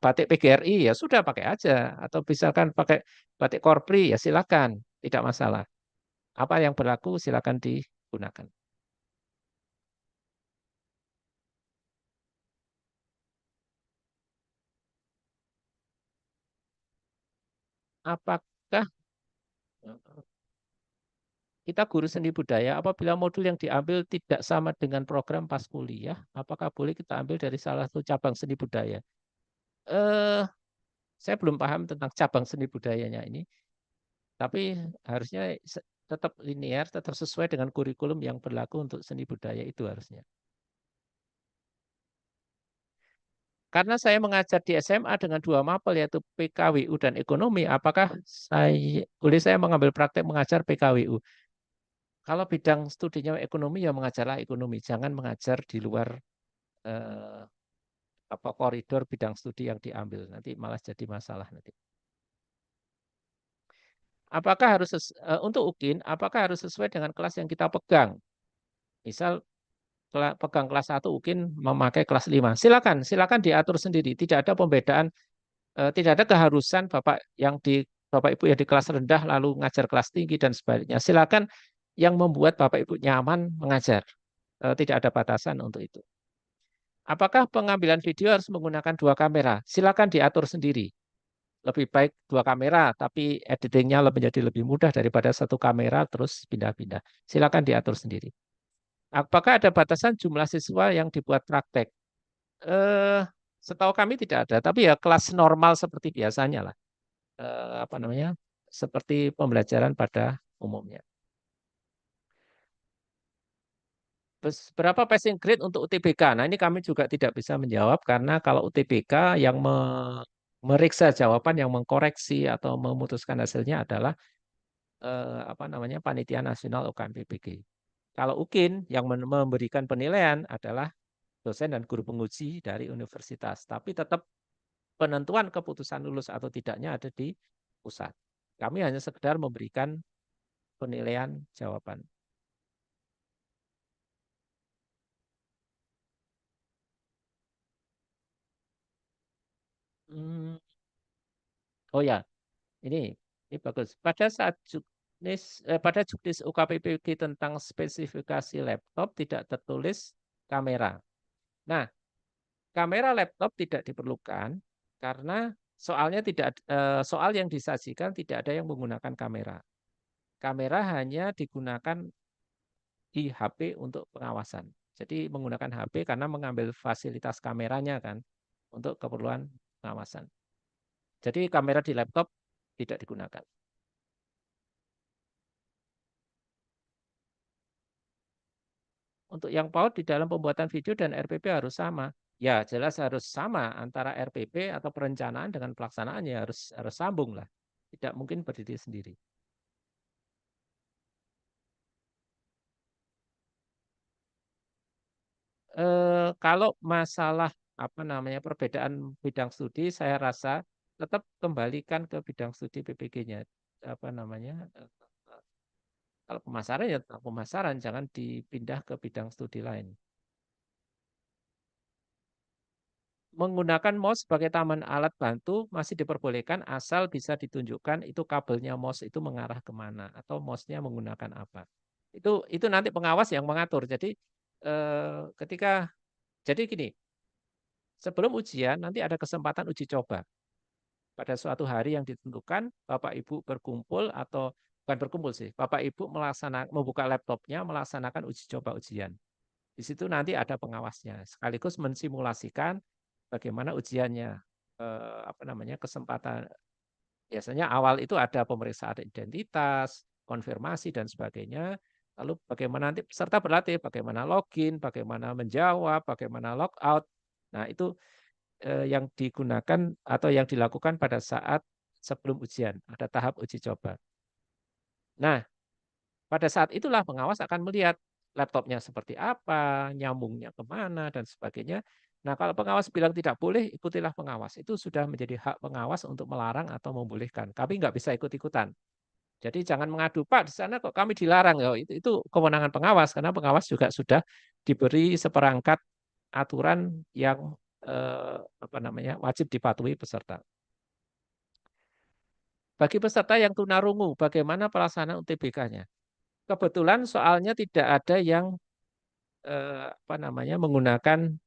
batik PGRI, ya sudah pakai aja. Atau misalkan pakai batik Korpri, ya silakan. Tidak masalah. Apa yang berlaku silakan digunakan. Apakah kita guru seni budaya, apabila modul yang diambil tidak sama dengan program pas kuliah, apakah boleh kita ambil dari salah satu cabang seni budaya? Eh, saya belum paham tentang cabang seni budayanya ini, tapi harusnya tetap linear, tetap sesuai dengan kurikulum yang berlaku untuk seni budaya itu harusnya. Karena saya mengajar di SMA dengan dua mapel yaitu PKWU dan ekonomi, apakah boleh saya mengambil praktek mengajar PKWU? Kalau bidang studinya ekonomi ya mengajarlah ekonomi, jangan mengajar di luar eh, apa koridor bidang studi yang diambil, nanti malah jadi masalah nanti. Apakah harus untuk UKIN, apakah harus sesuai dengan kelas yang kita pegang? Misal pegang kelas 1 UKIN memakai kelas 5. Silakan diatur sendiri. Tidak ada pembedaan, tidak ada keharusan Bapak Ibu yang di kelas rendah lalu ngajar kelas tinggi dan sebaliknya. Silakan yang membuat Bapak Ibu nyaman mengajar. Tidak ada batasan untuk itu. Apakah pengambilan video harus menggunakan dua kamera? Silakan diatur sendiri. Lebih baik dua kamera, tapi editingnya menjadi lebih mudah daripada satu kamera terus pindah-pindah. Silakan diatur sendiri. Apakah ada batasan jumlah siswa yang dibuat praktek? Eh, Setahu kami tidak ada, tapi ya kelas normal seperti biasanya lah. Apa namanya? Seperti pembelajaran pada umumnya. Berapa passing grade untuk UTBK? Nah, ini kami juga tidak bisa menjawab karena kalau UTBK yang meriksa jawaban, yang mengkoreksi atau memutuskan hasilnya adalah apa namanya Panitia Nasional UKM PPG. Kalau UKIN yang memberikan penilaian adalah dosen dan guru penguji dari universitas, tapi tetap penentuan keputusan lulus atau tidaknya ada di pusat. Kami hanya sekedar memberikan penilaian jawaban. Hmm, oh ya, ini bagus. Pada juknis UKPPG tentang spesifikasi laptop tidak tertulis kamera. Nah, kamera laptop tidak diperlukan karena soal yang disajikan tidak ada yang menggunakan kamera. Kamera hanya digunakan di HP untuk pengawasan. Jadi menggunakan HP karena mengambil fasilitas kameranya kan untuk keperluan pengawasan. Jadi kamera di laptop tidak digunakan. Untuk yang PAUD di dalam pembuatan video dan RPP harus sama. Ya, jelas harus sama antara RPP atau perencanaan dengan pelaksanaannya harus sambung lah. Tidak mungkin berdiri sendiri. Kalau masalah apa namanya perbedaan bidang studi, saya rasa tetap kembalikan ke bidang studi PPG-nya. Apa namanya? Kalau pemasaran ya tetap pemasaran, jangan dipindah ke bidang studi lain. Menggunakan mouse sebagai taman alat bantu masih diperbolehkan asal bisa ditunjukkan itu kabelnya mouse itu mengarah kemana atau mouse-nya menggunakan apa. Itu nanti pengawas yang mengatur. Jadi ketika jadi gini, sebelum ujian nanti ada kesempatan uji coba. Pada suatu hari yang ditentukan, Bapak Ibu berkumpul atau bukan berkumpul sih, Bapak Ibu membuka laptopnya, melaksanakan uji coba ujian. Di situ nanti ada pengawasnya, sekaligus mensimulasikan bagaimana ujiannya. Apa namanya, kesempatan biasanya awal itu ada pemeriksaan identitas, konfirmasi dan sebagainya. Lalu bagaimana nanti peserta berlatih, bagaimana login, bagaimana menjawab, bagaimana logout. Nah, itu yang digunakan atau yang dilakukan pada saat sebelum ujian, ada tahap uji coba. Nah, pada saat itulah pengawas akan melihat laptopnya seperti apa, nyambungnya kemana, dan sebagainya. Nah, kalau pengawas bilang tidak boleh, ikutilah pengawas. Itu sudah menjadi hak pengawas untuk melarang atau membolehkan. Kami nggak bisa ikut-ikutan. Jadi jangan mengadu, Pak, di sana kok kami dilarang. Ya, itu kewenangan pengawas, karena pengawas juga sudah diberi seperangkat aturan yang apa namanya wajib dipatuhi peserta. Bagi peserta yang tunarungu, bagaimana pelaksanaan UTBK-nya? Kebetulan soalnya tidak ada yang apa namanya menggunakan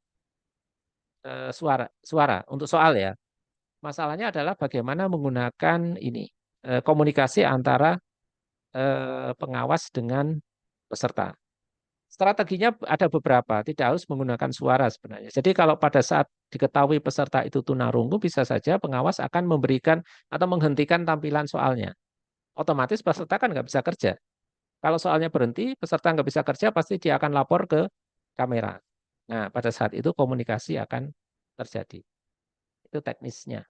suara suara untuk soal ya. Masalahnya adalah bagaimana menggunakan ini komunikasi antara pengawas dengan peserta. Strateginya ada beberapa, tidak harus menggunakan suara sebenarnya. Jadi kalau pada saat diketahui peserta itu tunarungu, bisa saja pengawas akan memberikan atau menghentikan tampilan soalnya. Otomatis peserta kan nggak bisa kerja. Kalau soalnya berhenti, peserta nggak bisa kerja, pasti dia akan lapor ke kamera. Nah, pada saat itu komunikasi akan terjadi. Itu teknisnya.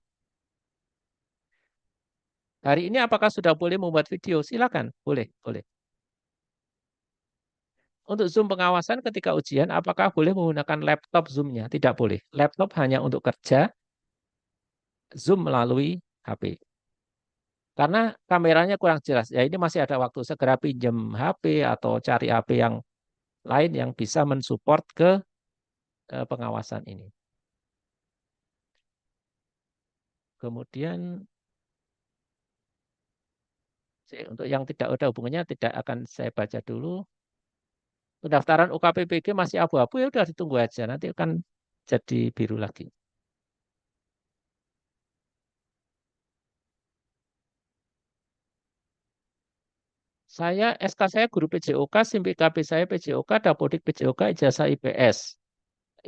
Hari ini apakah sudah boleh membuat video? Silakan, boleh, boleh. Untuk Zoom pengawasan ketika ujian, apakah boleh menggunakan laptop Zoom-nya? Tidak boleh. Laptop hanya untuk kerja, Zoom melalui HP. Karena kameranya kurang jelas. Ya ini masih ada waktu, segera pinjam HP atau cari HP yang lain yang bisa mensupport ke pengawasan ini. Kemudian untuk yang tidak ada hubungannya tidak akan saya baca dulu. Pendaftaran UKPPG masih abu-abu, ya udah ditunggu aja, nanti akan jadi biru lagi. Saya SK saya guru PJOK, SIM PKB saya PJOK, Dapodik PJOK, ijazah IPS.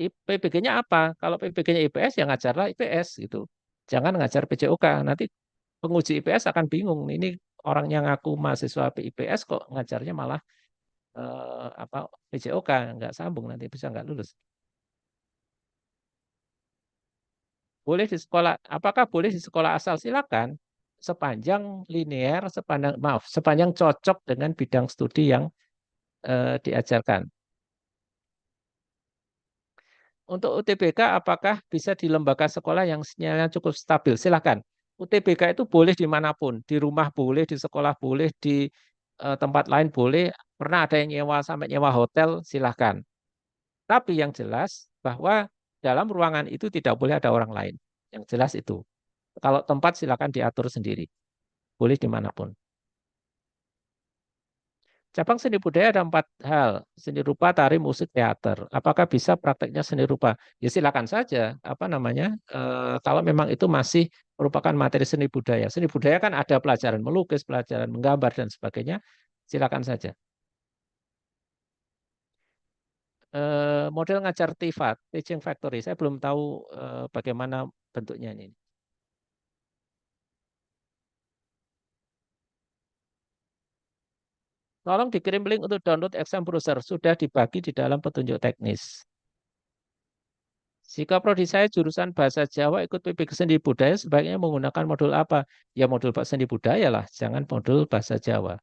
PBG-nya apa? Kalau PBG-nya IPS ya ngajarlah IPS gitu. Jangan ngajar PJOK. Nanti penguji IPS akan bingung. Ini orang yang ngaku mahasiswa IPS kok ngajarnya malah apa PJOK, nggak sambung, nanti bisa nggak lulus. Boleh di sekolah, apakah boleh di sekolah asal? Silakan, sepanjang linear, sepanjang cocok dengan bidang studi yang diajarkan. Untuk UTBK, apakah bisa di lembaga sekolah yang sinyalnya cukup stabil? Silakan. UTBK itu boleh dimanapun, di rumah boleh, di sekolah boleh, di tempat lain boleh. Pernah ada yang nyewa sampai nyewa hotel, silakan. Tapi yang jelas bahwa dalam ruangan itu tidak boleh ada orang lain. Yang jelas itu. Kalau tempat silakan diatur sendiri. Boleh dimanapun. Cabang seni budaya ada 4 hal. Seni rupa, tari, musik, teater. Apakah bisa prakteknya seni rupa? Ya silakan saja. Apa namanya? Kalau memang itu masih merupakan materi seni budaya. Seni budaya kan ada pelajaran melukis, pelajaran menggambar dan sebagainya. Silakan saja. Model ngajar TIFAT, Teaching Factory. Saya belum tahu bagaimana bentuknya ini. Tolong dikirim link untuk download exam browser. Sudah dibagi di dalam petunjuk teknis. Jika prodi saya jurusan bahasa Jawa ikut PPG Seni Budaya, sebaiknya menggunakan modul apa? Ya modul seni budaya lah, jangan modul bahasa Jawa.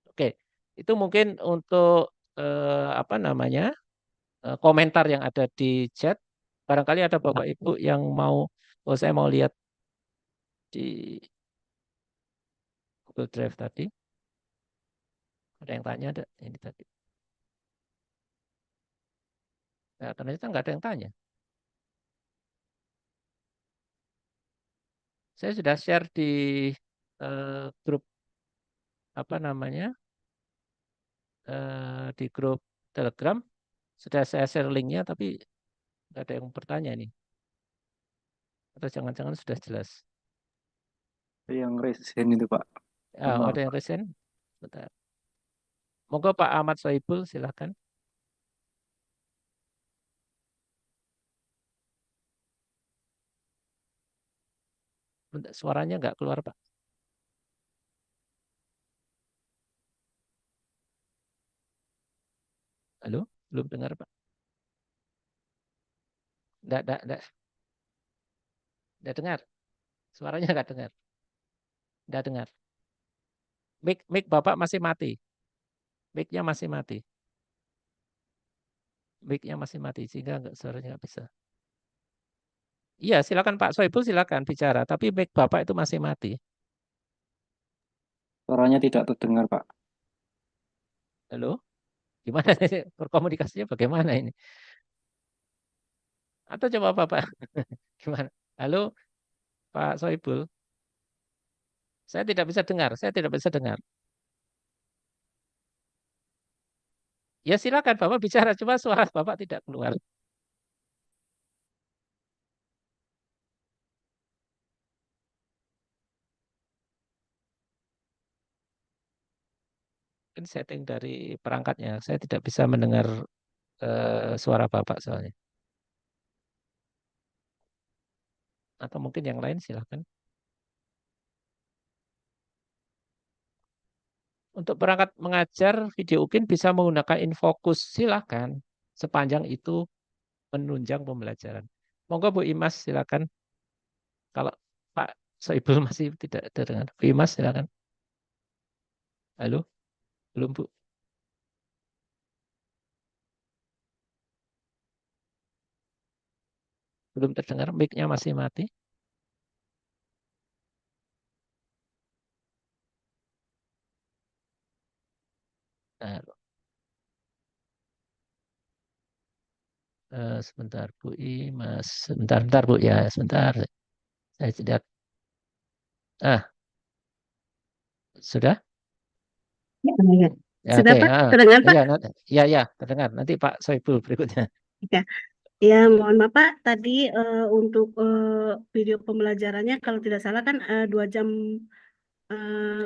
Oke, itu mungkin untuk apa namanya komentar yang ada di chat. Barangkali ada Bapak Ibu yang mau, oh saya mau lihat di Google Drive tadi. Ada yang tanya ada ini tadi. Nah, ternyata nggak ada yang tanya. Saya sudah share di grup apa namanya di grup Telegram. Sudah saya share linknya, tapi nggak ada yang bertanya ini. Atau jangan-jangan sudah jelas. Yang resen itu Pak. Ada yang resen? Bentar. Monggo Pak Ahmad Sohibul, silakan. Bentar, suaranya nggak keluar Pak. Halo, belum dengar Pak. Nggak dengar. Suaranya nggak dengar. Nggak dengar. Mic Bapak masih mati. Mic-nya masih mati. Mic-nya masih mati sehingga suaranya nggak bisa. Iya, silakan Pak Soebul, silakan bicara. Tapi mic Bapak itu masih mati. Suaranya tidak terdengar Pak. Halo, gimana berkomunikasinya bagaimana ini? Atau coba Bapak gimana? Halo, Pak Soebul. Saya tidak bisa dengar. Saya tidak bisa dengar. Ya silakan Bapak bicara. Cuma suara Bapak tidak keluar. Mungkin setting dari perangkatnya. Saya tidak bisa mendengar suara Bapak soalnya. Atau mungkin yang lain silakan. Untuk perangkat mengajar video UKIN bisa menggunakan InFocus. Silakan. Sepanjang itu menunjang pembelajaran. Monggo Bu Imas silakan. Kalau Pak Soibul masih tidak terdengar. Bu Imas silakan. Halo? Belum Bu? Belum terdengar, mic-nya masih mati. Nah, sebentar Bu Imas. Sebentar Bu ya, sebentar. Saya tidak. Sudah? Ya, ya. Ya, Sudah oke. Pak? Terdengar Pak? Iya, ya, terdengar. Nanti Pak Soibul berikutnya. Ya, ya mohon maaf Pak. Tadi untuk video pembelajarannya kalau tidak salah kan 2 jam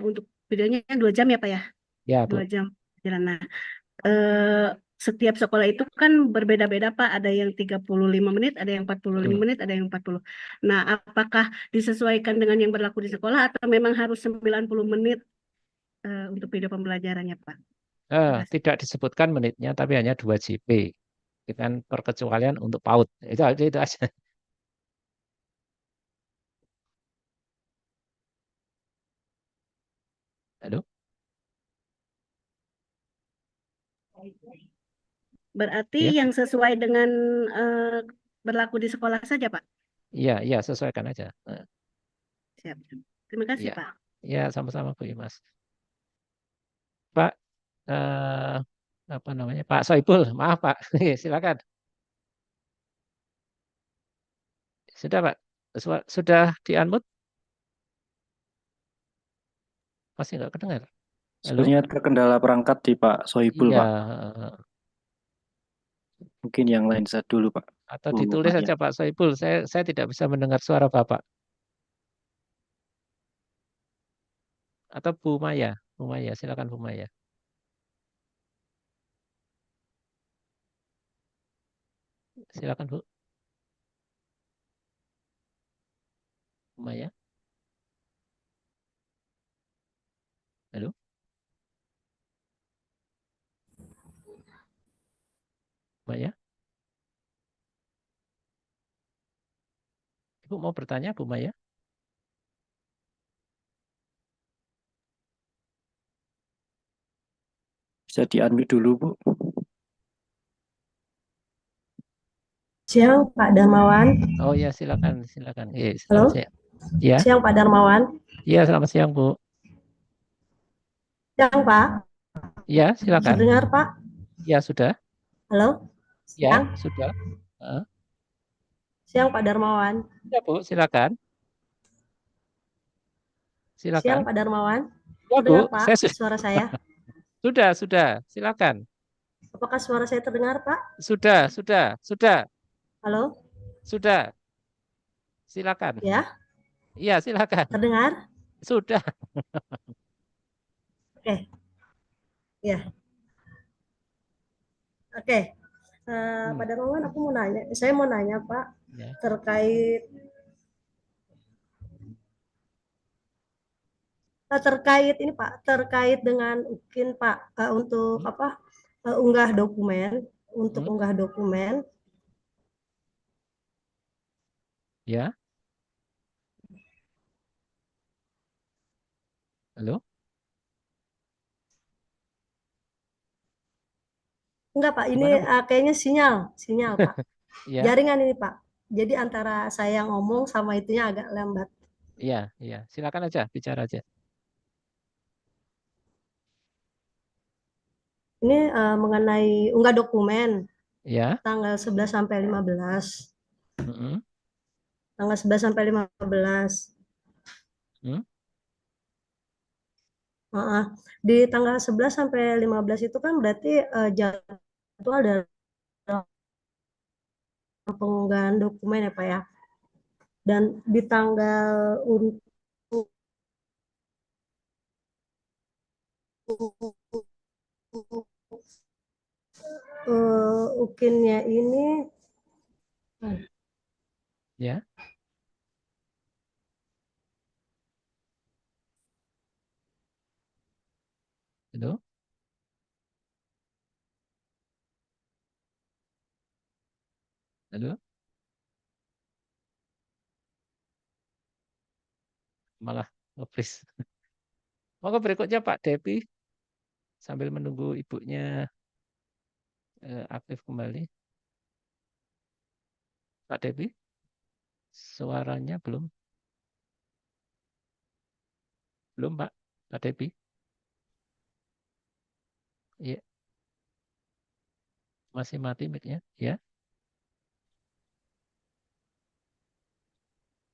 untuk videonya 2 jam ya Pak ya? Ya, Dua Bu. jam jalan. Nah, eh, setiap sekolah itu kan berbeda-beda Pak. Ada yang 35 menit, ada yang 45 menit, ada yang 40. Nah, apakah disesuaikan dengan yang berlaku di sekolah atau memang harus 90 menit untuk video pembelajarannya Pak? Terima kasih. Tidak disebutkan menitnya, tapi hanya 2 JP. Dengan perkecualian untuk PAUD. Itu aja. Halo? Berarti Ya? yang sesuai dengan eh, berlaku di sekolah saja, Pak? Iya, sesuaikan aja. Siap. Terima kasih, Iya. Pak. Ya, sama-sama Bu Imas. Pak, apa namanya? Pak Soibul, maaf Pak. Silakan. Sudah Pak? Sudah di-unmute? Masih nggak kedengar? Halo? Sebenarnya terkendala perangkat di Pak Sohibul Iya. Pak. Mungkin yang lain saja dulu Pak. Atau Bu ditulis Maya. saja Pak Soibul. Saya tidak bisa mendengar suara Bapak. Atau Bu Maya. Bu Maya, silakan Bu Maya. Silakan Bu. Bu Maya. Halo? Bu Maya? Ibu mau bertanya Bu Maya? Bisa di-unmute dulu Bu. Siang Pak Darmawan. Oh ya, silakan. Halo, Selamat siang. Ya, siang Pak Darmawan. iya selamat siang Bu. Siang, Pak. Ya, silakan. Terdengar, Pak? Ya, sudah. Halo? Ya, Siang? sudah. Heeh. Siang, Pak Darmawan. Ya, Bu, silakan. Siang, Silakan. Pak Darmawan. Ya, Bu, Terdengar, Pak, saya sudah. suara saya? Sudah, silakan. Apakah suara saya terdengar, Pak? Sudah, Halo? sudah. Silakan. Ya, Iya, silakan. terdengar? Sudah. Oke, ya. Oke. Pak Darmawan, aku mau nanya. Saya mau nanya, Pak, Ya. terkait ini, Pak, terkait dengan UKIN, Pak, untuk apa? Unggah dokumen, untuk unggah dokumen. Ya. Halo? Enggak, Pak, ini Gimana, Bu? kayaknya sinyal, Pak. Ya, Jaringan ini, Pak. Jadi antara saya ngomong sama itunya agak lambat. iya. Silakan aja, bicara aja. Ini mengenai unggah dokumen Ya. tanggal 11 sampai 15. Mm-mm. Tanggal 11 sampai 15. Hmm. Di tanggal 11 sampai 15 itu kan berarti jadwal dalam pengunggahan dokumen ya, Pak ya. Dan di tanggal untuk UKIN-nya ini Ya. Halo? Halo? Malah nge-freeze. Monggo berikutnya Pak Depi sambil menunggu ibunya aktif kembali. Pak Depi, suaranya belum, Pak. Pak Depi. Iya, masih mati mic-nya. Ya,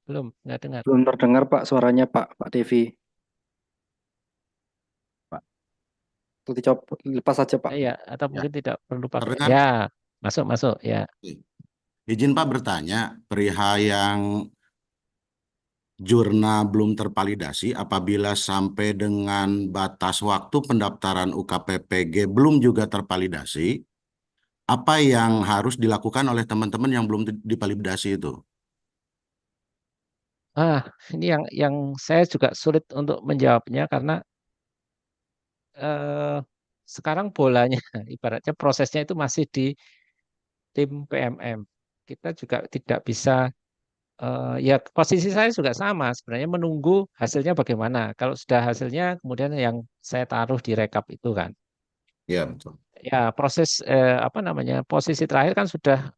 belum, nggak dengar. Belum terdengar Pak suaranya Pak Devi. Pak, dicoba lepas saja Pak. Iya, atau Ya, mungkin tidak perlu pakai. terdengar? Ya, masuk, ya. Izin Pak bertanya, perihal yang jurna belum tervalidasi apabila sampai dengan batas waktu pendaftaran UKPPG belum juga tervalidasi, apa yang harus dilakukan oleh teman-teman yang belum divalidasi itu? Ini yang saya juga sulit untuk menjawabnya karena sekarang bolanya ibaratnya prosesnya itu masih di tim PMM. Kita juga tidak bisa ya posisi saya juga sama sebenarnya menunggu hasilnya bagaimana. Kalau sudah hasilnya kemudian yang saya taruh di rekap itu kan. Ya, betul. Ya proses posisi terakhir kan sudah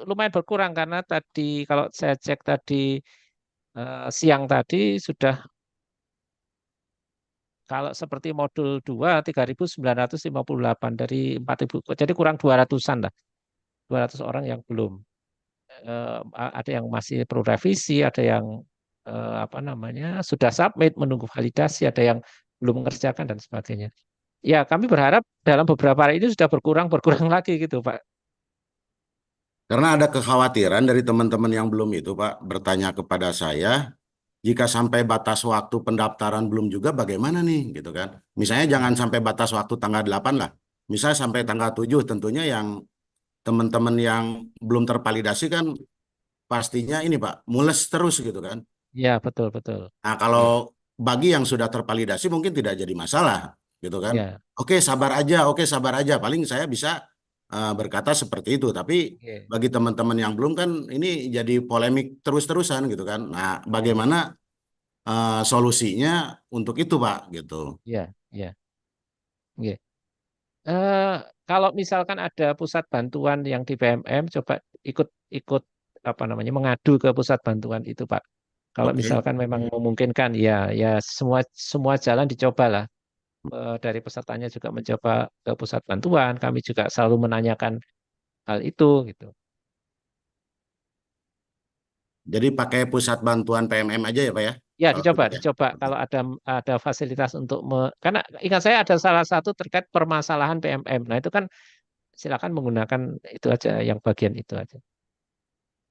lumayan berkurang karena tadi kalau saya cek tadi siang tadi sudah kalau seperti modul 2 3.958 dari 4.000 jadi kurang 200-an lah. 200 orang yang belum ada yang masih perlu revisi, ada yang sudah submit menunggu validasi, ada yang belum mengerjakan dan sebagainya. Ya, kami berharap dalam beberapa hari ini sudah berkurang lagi gitu, Pak. Karena ada kekhawatiran dari teman-teman yang belum itu, Pak, bertanya kepada saya, jika sampai batas waktu pendaftaran belum juga bagaimana nih, gitu kan. Misalnya jangan sampai batas waktu tanggal 8 lah. Misalnya sampai tanggal 7, tentunya yang teman-teman yang belum tervalidasi kan pastinya ini Pak, mules terus gitu kan. Ya, betul. Nah, kalau bagi yang sudah tervalidasi mungkin tidak jadi masalah gitu kan. Ya. Oke sabar aja. Paling saya bisa berkata seperti itu. Tapi Oke. bagi teman-teman yang belum kan ini jadi polemik terus-terusan gitu kan. Nah, bagaimana solusinya untuk itu Pak gitu. Ya. Oke. Eh, Kalau misalkan ada pusat bantuan yang di PMM, coba ikut mengadu ke pusat bantuan itu, Pak. Kalau Oke. misalkan memang memungkinkan, ya semua jalan dicoba lah. dari pesertanya juga mencoba ke pusat bantuan, kami juga selalu menanyakan hal itu gitu. Jadi pakai pusat bantuan PMM aja ya Pak ya? Ya, Kalau gitu ya. dicoba kalau ada fasilitas untuk karena ingat saya ada salah satu terkait permasalahan PMM. Nah, itu kan silakan menggunakan itu aja yang bagian itu aja.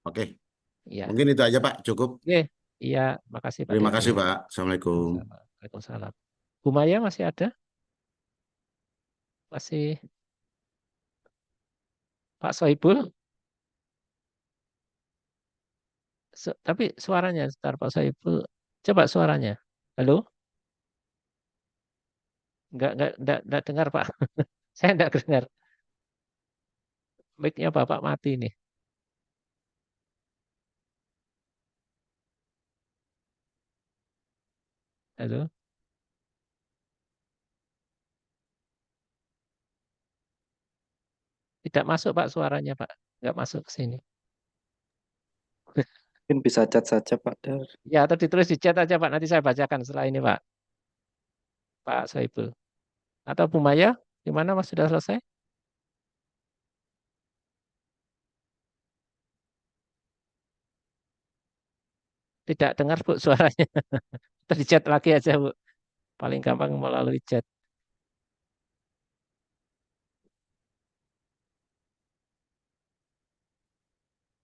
Oke, Iya. mungkin itu aja Pak, cukup. Oke. Iya, makasih Pak Terima Devi. kasih Pak. Assalamualaikum. Waalaikumsalam. Bu Maya masih ada? Masih Pak Sohibul? Tapi suaranya, sebentar Pak Sohibul. Coba suaranya. Halo? Enggak dengar Pak. Saya enggak dengar. Mic-nya Bapak mati nih. Halo? Tidak masuk Pak suaranya Pak. Enggak masuk ke sini. Mungkin bisa chat saja Pak Dar. Ya, atau ditulis di chat aja Pak. Nanti saya bacakan setelah ini Pak. Pak Sohibul. Atau Bu Maya, gimana Mas sudah selesai? Tidak dengar Bu suaranya. Atau di chat lagi aja Bu. Paling gampang melalui chat.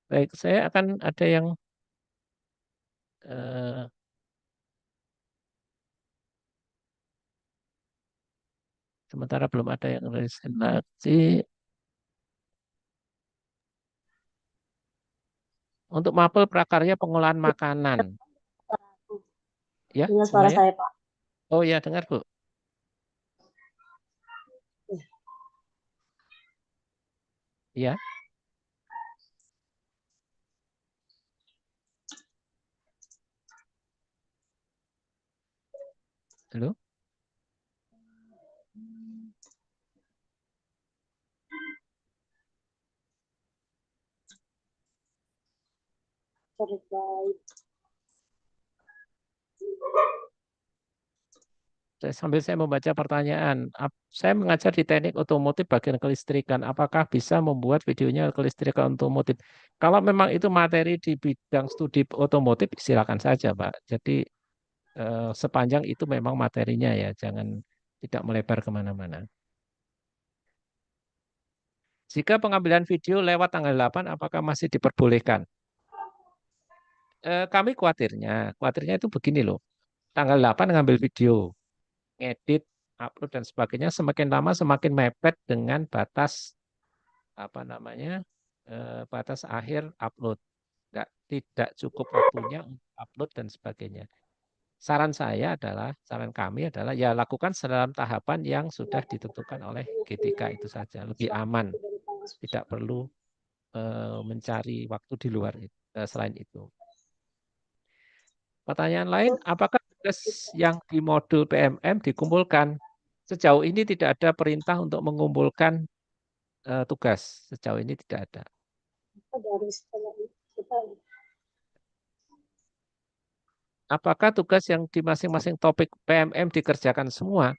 Baik, saya akan ada yang eh, sementara belum ada yang resign lagi. Untuk mapel prakarya pengolahan makanan. Ya, Dengar Bu suara Maya? saya, Pak. Oh ya, dengar Bu. Ya, halo. Terkait Sambil saya membaca pertanyaan, saya mengajar di teknik otomotif bagian kelistrikan. Apakah bisa membuat videonya kelistrikan otomotif? Kalau memang itu materi di bidang studi otomotif, silakan saja, Pak. Jadi sepanjang itu memang materinya ya, jangan tidak melebar kemana-mana. Jika pengambilan video lewat tanggal 8, apakah masih diperbolehkan? Kami khawatirnya itu begini loh. Tanggal 8 ngambil video, ngedit, upload dan sebagainya semakin lama semakin mepet dengan batas apa namanya batas akhir upload. Tidak cukup waktunya untuk upload dan sebagainya. Saran kami adalah ya lakukan dalam tahapan yang sudah ditentukan oleh GTK itu saja, lebih aman, tidak perlu mencari waktu di luar selain itu. Pertanyaan lain, apakah tugas yang di modul PMM dikumpulkan? Sejauh ini tidak ada perintah untuk mengumpulkan tugas. Sejauh ini tidak ada. dari setelah kita Apakah tugas yang di masing-masing topik PMM dikerjakan semua?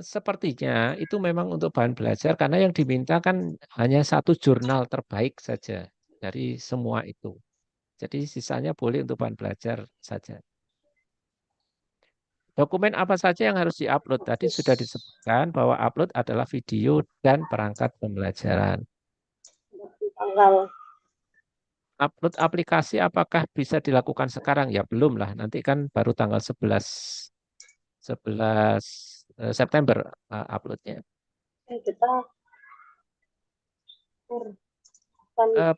Sepertinya itu memang untuk bahan belajar karena yang diminta kan hanya satu jurnal terbaik saja dari semua itu. Jadi sisanya boleh untuk bahan belajar saja. Dokumen apa saja yang harus diupload? Tadi sudah disebutkan bahwa upload adalah video dan perangkat pembelajaran. tanggal Upload aplikasi apakah bisa dilakukan sekarang? Ya belum lah. Nanti kan baru tanggal 11 September uploadnya. kita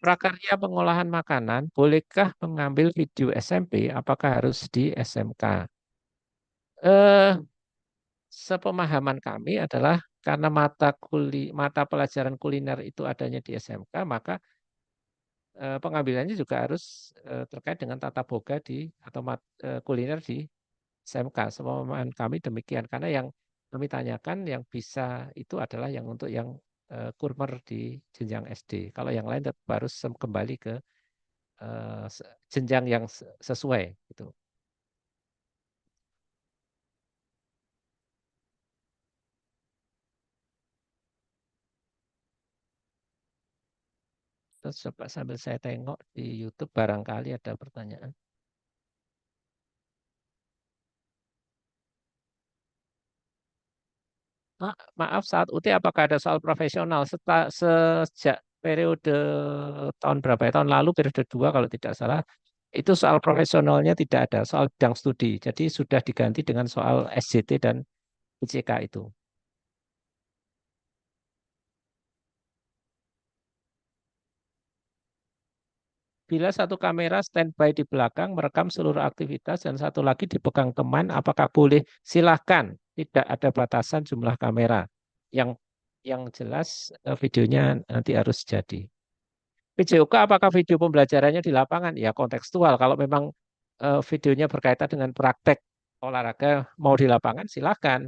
Prakarya pengolahan makanan, bolehkah mengambil video SMP? Apakah harus di SMK? Sepemahaman kami adalah karena mata pelajaran kuliner itu adanya di SMK, maka pengambilannya juga harus terkait dengan tata boga atau kuliner di SMK. Sepemahaman kami demikian karena yang kami tanyakan yang bisa itu adalah yang untuk yang kurmer di jenjang SD. Kalau yang lain tetap harus kembali ke jenjang yang sesuai gitu. Coba sambil saya tengok di YouTube barangkali ada pertanyaan. Maaf, saat UT apakah ada soal profesional sejak periode tahun berapa ya? Tahun lalu periode 2 kalau tidak salah itu soal profesionalnya tidak ada, soal bidang studi. Jadi sudah diganti dengan soal SJT dan ICK itu. Bila satu kamera standby di belakang merekam seluruh aktivitas dan satu lagi dipegang teman, apakah boleh? Silahkan, tidak ada batasan jumlah kamera. Yang jelas videonya nanti harus jadi. PJOK apakah video pembelajarannya di lapangan? Ya kontekstual. Kalau memang videonya berkaitan dengan praktek olahraga mau di lapangan, silahkan.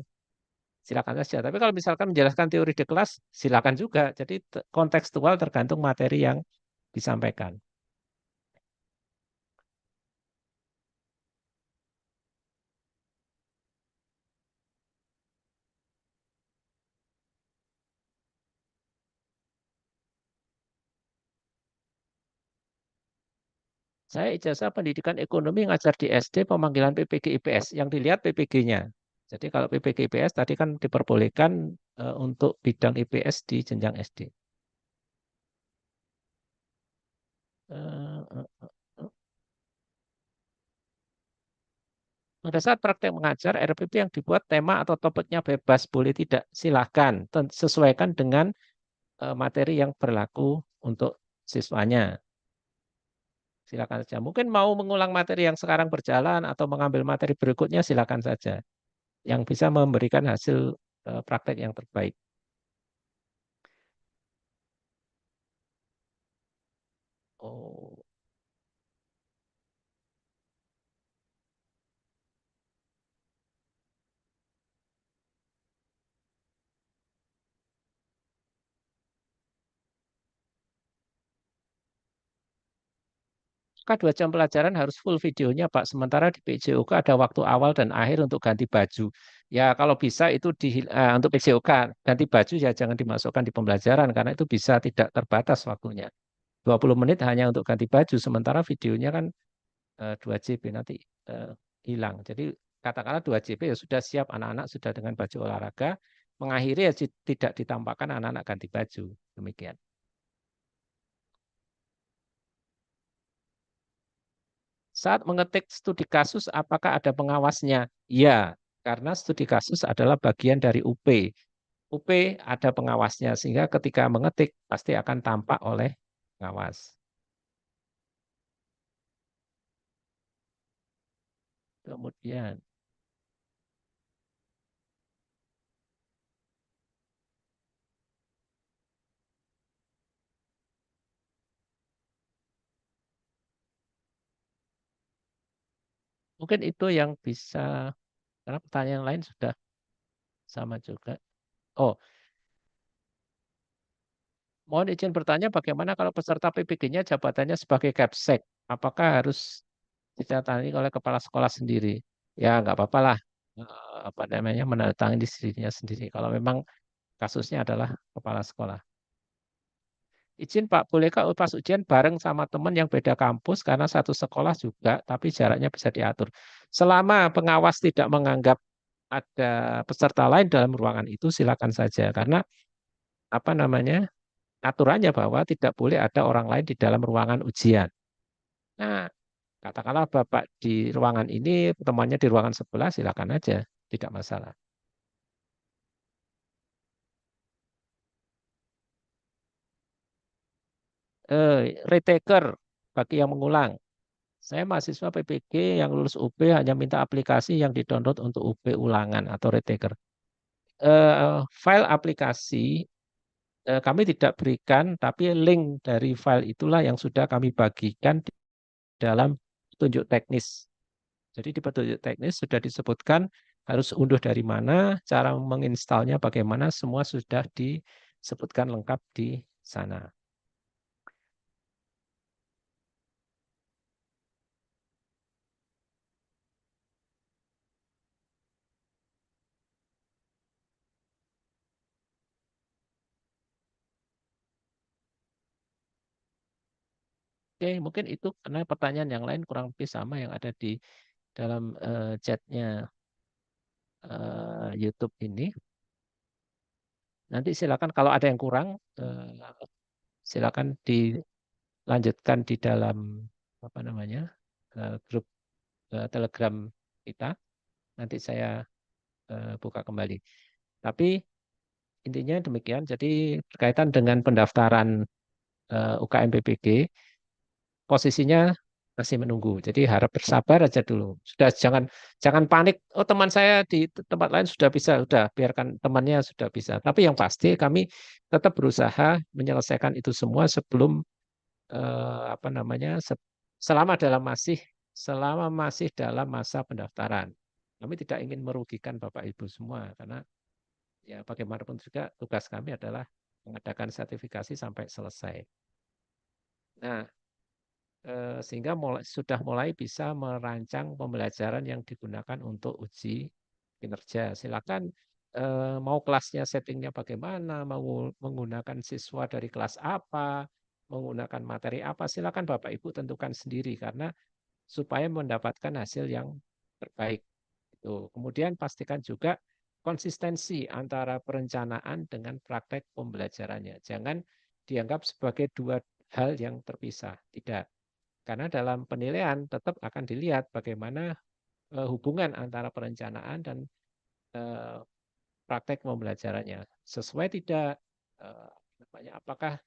Silakan saja. Tapi kalau misalkan menjelaskan teori di kelas, silakan juga. Jadi kontekstual tergantung materi yang disampaikan. Saya ijazah pendidikan ekonomi ngajar di SD pemanggilan PPG IPS. Yang dilihat PPG-nya. Jadi kalau PPG IPS tadi kan diperbolehkan untuk bidang IPS di jenjang SD. Pada saat praktek mengajar, RPP yang dibuat tema atau topiknya bebas, boleh tidak? Silahkan, sesuaikan dengan materi yang berlaku untuk siswanya. Silakan saja. Mungkin mau mengulang materi yang sekarang berjalan atau mengambil materi berikutnya, silakan saja. Yang bisa memberikan hasil praktek yang terbaik. Oh, maka 2 jam pelajaran harus full videonya, Pak. Sementara di PJOK ada waktu awal dan akhir untuk ganti baju. Ya kalau bisa itu untuk PJOK ganti baju ya jangan dimasukkan di pembelajaran karena itu bisa tidak terbatas waktunya. 20 menit hanya untuk ganti baju, sementara videonya kan 2 JB nanti hilang. Jadi katakanlah 2 JB ya sudah siap anak-anak sudah dengan baju olahraga, mengakhiri ya tidak ditampakkan anak-anak ganti baju. Demikian. Saat mengetik studi kasus, apakah ada pengawasnya? Ya, karena studi kasus adalah bagian dari UP. UP ada pengawasnya, sehingga ketika mengetik pasti akan tampak oleh pengawas. Kemudian, mungkin itu yang bisa, karena pertanyaan lain sudah sama juga. Oh, mohon izin bertanya bagaimana kalau peserta PPG-nya jabatannya sebagai Kapsek? Apakah harus ditandatangani oleh kepala sekolah sendiri? Ya, nggak apa-apa lah. Apa namanya menandatangani di dirinya sendiri. Kalau memang kasusnya adalah kepala sekolah. Izin Pak, bolehkah pas ujian bareng sama teman yang beda kampus karena satu sekolah juga, tapi jaraknya bisa diatur. Selama pengawas tidak menganggap ada peserta lain dalam ruangan itu, silakan saja. Karena apa namanya aturannya bahwa tidak boleh ada orang lain di dalam ruangan ujian. Nah, katakanlah Bapak di ruangan ini, temannya di ruangan sebelah, silakan aja, tidak masalah. Retaker bagi yang mengulang. Saya mahasiswa PPG yang lulus UB hanya minta aplikasi yang didownload untuk UB ulangan atau retaker. File aplikasi kami tidak berikan, tapi link dari file itulah yang sudah kami bagikan di dalam petunjuk teknis. Jadi di petunjuk teknis sudah disebutkan harus unduh dari mana, cara menginstalnya bagaimana, semua sudah disebutkan lengkap di sana. Oke, mungkin itu karena pertanyaan yang lain kurang lebih sama yang ada di dalam chatnya YouTube ini. Nanti silakan kalau ada yang kurang, silakan dilanjutkan di dalam apa namanya grup Telegram kita. Nanti saya buka kembali. Tapi intinya demikian. Jadi berkaitan dengan pendaftaran UKM PPG, posisinya masih menunggu. Jadi harap bersabar aja dulu. Sudah jangan panik. Oh, teman saya di tempat lain sudah bisa, sudah biarkan temannya sudah bisa. Tapi yang pasti kami tetap berusaha menyelesaikan itu semua sebelum apa namanya selama masih dalam masa pendaftaran. Kami tidak ingin merugikan Bapak Ibu semua karena ya bagaimanapun juga tugas kami adalah mengadakan sertifikasi sampai selesai. Nah, sehingga sudah mulai bisa merancang pembelajaran yang digunakan untuk uji kinerja. Silakan mau kelasnya settingnya bagaimana, mau menggunakan siswa dari kelas apa, menggunakan materi apa, silakan Bapak Ibu tentukan sendiri karena supaya mendapatkan hasil yang terbaik. Itu. Kemudian pastikan juga konsistensi antara perencanaan dengan praktek pembelajarannya. Jangan dianggap sebagai dua hal yang terpisah. Tidak. Karena dalam penilaian tetap akan dilihat bagaimana hubungan antara perencanaan dan praktek pembelajarannya. Sesuai tidak, apakah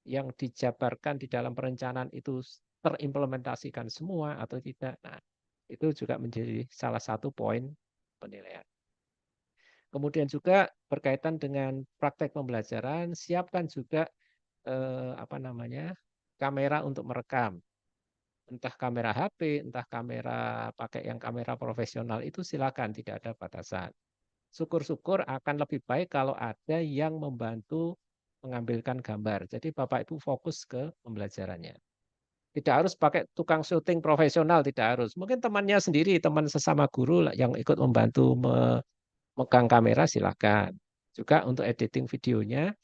yang dijabarkan di dalam perencanaan itu terimplementasikan semua atau tidak. Nah, itu juga menjadi salah satu poin penilaian. Kemudian juga berkaitan dengan praktek pembelajaran, siapkan juga kamera untuk merekam. Entah kamera HP, entah kamera pakai yang kamera profesional itu silakan, tidak ada batasan. Syukur-syukur akan lebih baik kalau ada yang membantu mengambilkan gambar. Jadi Bapak Ibu fokus ke pembelajarannya. Tidak harus pakai tukang syuting profesional, tidak harus. Mungkin temannya sendiri, teman sesama guru yang ikut membantu memegang kamera silakan. Juga untuk editing videonya,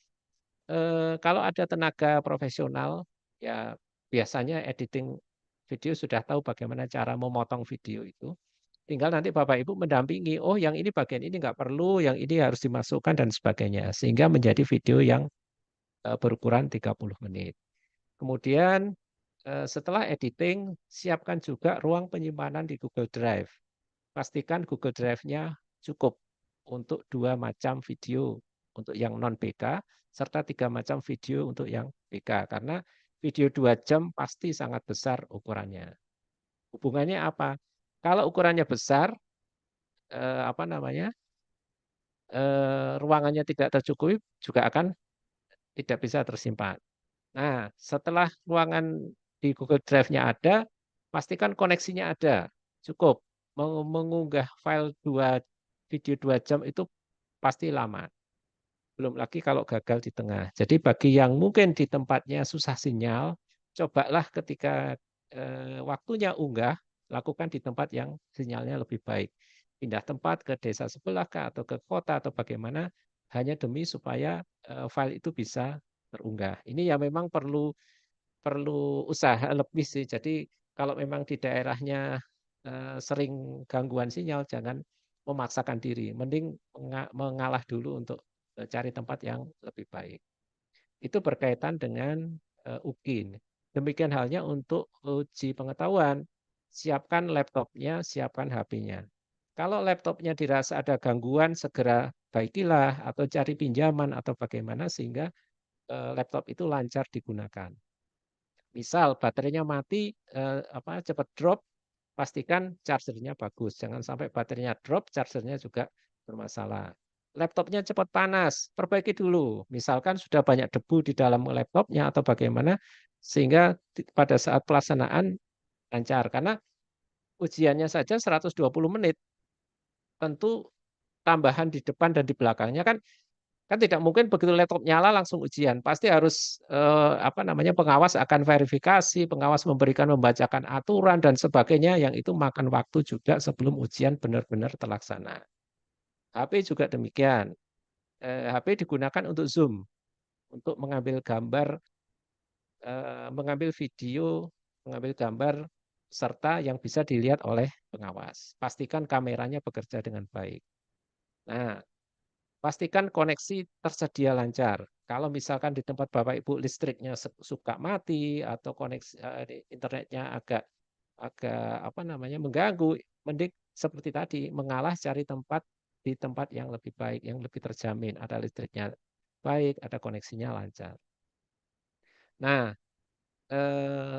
kalau ada tenaga profesional, ya biasanya editing video sudah tahu bagaimana cara memotong video itu. Tinggal nanti Bapak Ibu mendampingi, oh yang ini bagian ini nggak perlu, yang ini harus dimasukkan dan sebagainya. Sehingga menjadi video yang berukuran 30 menit. Kemudian setelah editing, siapkan juga ruang penyimpanan di Google Drive. Pastikan Google Drive-nya cukup untuk 2 macam video untuk yang non-BK, serta 3 macam video untuk yang BK. Karena video 2 jam pasti sangat besar ukurannya. Hubungannya apa? Kalau ukurannya besar, ruangannya tidak tercukupi juga akan tidak bisa tersimpan. Nah, setelah ruangan di Google Drive-nya ada, pastikan koneksinya ada. Cukup. Mengunggah file video 2 jam itu pasti lama. Belum lagi kalau gagal di tengah. Jadi bagi yang mungkin di tempatnya susah sinyal, cobalah ketika waktunya unggah, lakukan di tempat yang sinyalnya lebih baik. Pindah tempat ke desa sebelah kah, atau ke kota atau bagaimana, hanya demi supaya file itu bisa terunggah. Ini ya memang perlu usaha lebih sih. Jadi kalau memang di daerahnya sering gangguan sinyal, jangan memaksakan diri. Mending mengalah dulu untuk cari tempat yang lebih baik. Itu berkaitan dengan UKIN. Demikian halnya untuk uji pengetahuan. Siapkan laptopnya, siapkan HP-nya. Kalau laptopnya dirasa ada gangguan, segera baikilah atau cari pinjaman atau bagaimana sehingga laptop itu lancar digunakan. Misal baterainya mati, cepat drop, pastikan chargernya bagus. Jangan sampai baterainya drop, chargernya juga bermasalah. Laptopnya cepat panas, perbaiki dulu. Misalkan sudah banyak debu di dalam laptopnya atau bagaimana, sehingga pada saat pelaksanaan lancar. Karena ujiannya saja 120 menit, tentu tambahan di depan dan di belakangnya kan tidak mungkin begitu laptop nyala langsung ujian. Pasti harus pengawas akan verifikasi, pengawas membacakan aturan dan sebagainya yang itu makan waktu juga sebelum ujian benar-benar terlaksana. HP juga demikian. HP digunakan untuk Zoom, untuk mengambil gambar, mengambil video mengambil gambar peserta yang bisa dilihat oleh pengawas. Pastikan kameranya bekerja dengan baik. Nah, pastikan koneksi tersedia lancar. Kalau misalkan di tempat Bapak Ibu listriknya suka mati atau koneksi internetnya agak agak mengganggu, mending seperti tadi mengalah cari tempat di tempat yang lebih baik, yang lebih terjamin, ada listriknya baik, ada koneksinya lancar. Nah,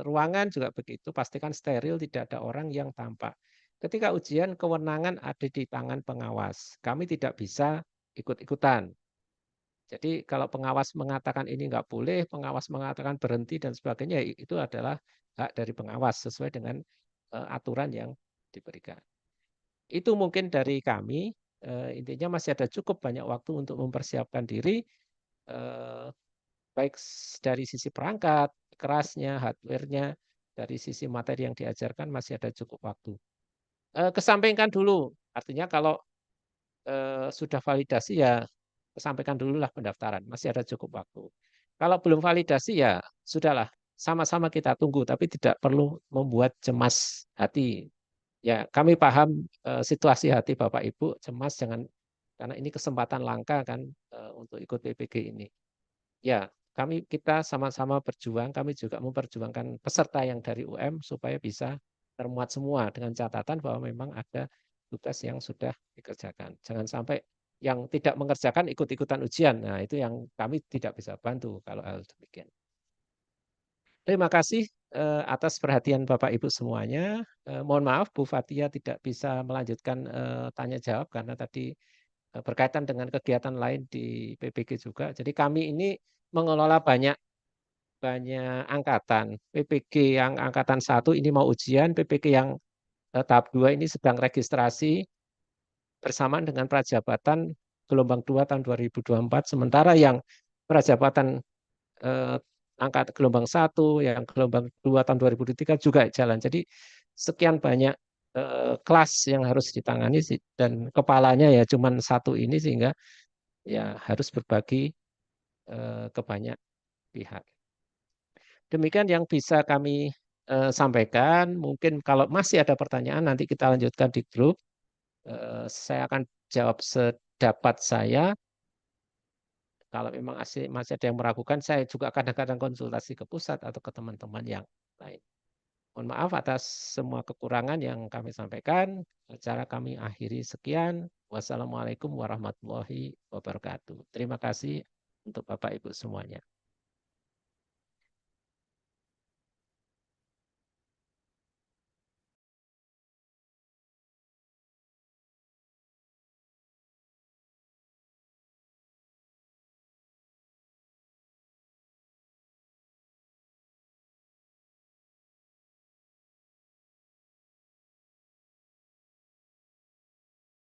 ruangan juga begitu, pastikan steril, tidak ada orang yang tampak. Ketika ujian, kewenangan ada di tangan pengawas. Kami tidak bisa ikut-ikutan. Jadi kalau pengawas mengatakan ini nggak boleh, pengawas mengatakan berhenti dan sebagainya, itu adalah hak dari pengawas sesuai dengan aturan yang diberikan. Itu mungkin dari kami, intinya masih ada cukup banyak waktu untuk mempersiapkan diri, baik dari sisi perangkat, kerasnya, hardware-nya, dari sisi materi yang diajarkan masih ada cukup waktu. Kesampingkan dulu, artinya kalau sudah validasi ya kesampaikan dululah pendaftaran, masih ada cukup waktu. Kalau belum validasi ya sudahlah, sama-sama kita tunggu, tapi tidak perlu membuat cemas hati. Ya, kami paham situasi hati Bapak Ibu cemas karena ini kesempatan langka kan untuk ikut PPG ini. Ya, kita sama-sama berjuang, kami juga memperjuangkan peserta yang dari UM supaya bisa termuat semua dengan catatan bahwa memang ada tugas yang sudah dikerjakan. Jangan sampai yang tidak mengerjakan ikut-ikutan ujian. Nah, itu yang kami tidak bisa bantu kalau hal demikian. Terima kasih atas perhatian Bapak Ibu semuanya. Mohon maaf Bu Fatia tidak bisa melanjutkan tanya jawab karena tadi berkaitan dengan kegiatan lain di PPG juga. Jadi kami ini mengelola banyak angkatan. PPG yang angkatan 1 ini mau ujian, PPG yang tahap 2 ini sedang registrasi bersamaan dengan prajabatan gelombang 2 tahun 2024. Sementara yang prajabatan angkat gelombang 1, yang gelombang 2 tahun 2023 juga jalan. Jadi sekian banyak kelas yang harus ditangani dan kepalanya ya cuma satu ini sehingga ya harus berbagi ke banyak pihak. Demikian yang bisa kami sampaikan. Mungkin kalau masih ada pertanyaan nanti kita lanjutkan di grup. Saya akan jawab sedapat saya. Kalau memang masih ada yang meragukan, saya juga kadang-kadang konsultasi ke pusat atau ke teman-teman yang lain. Mohon maaf atas semua kekurangan yang kami sampaikan. Acara kami akhiri sekian. Wassalamualaikum warahmatullahi wabarakatuh. Terima kasih untuk Bapak Ibu semuanya.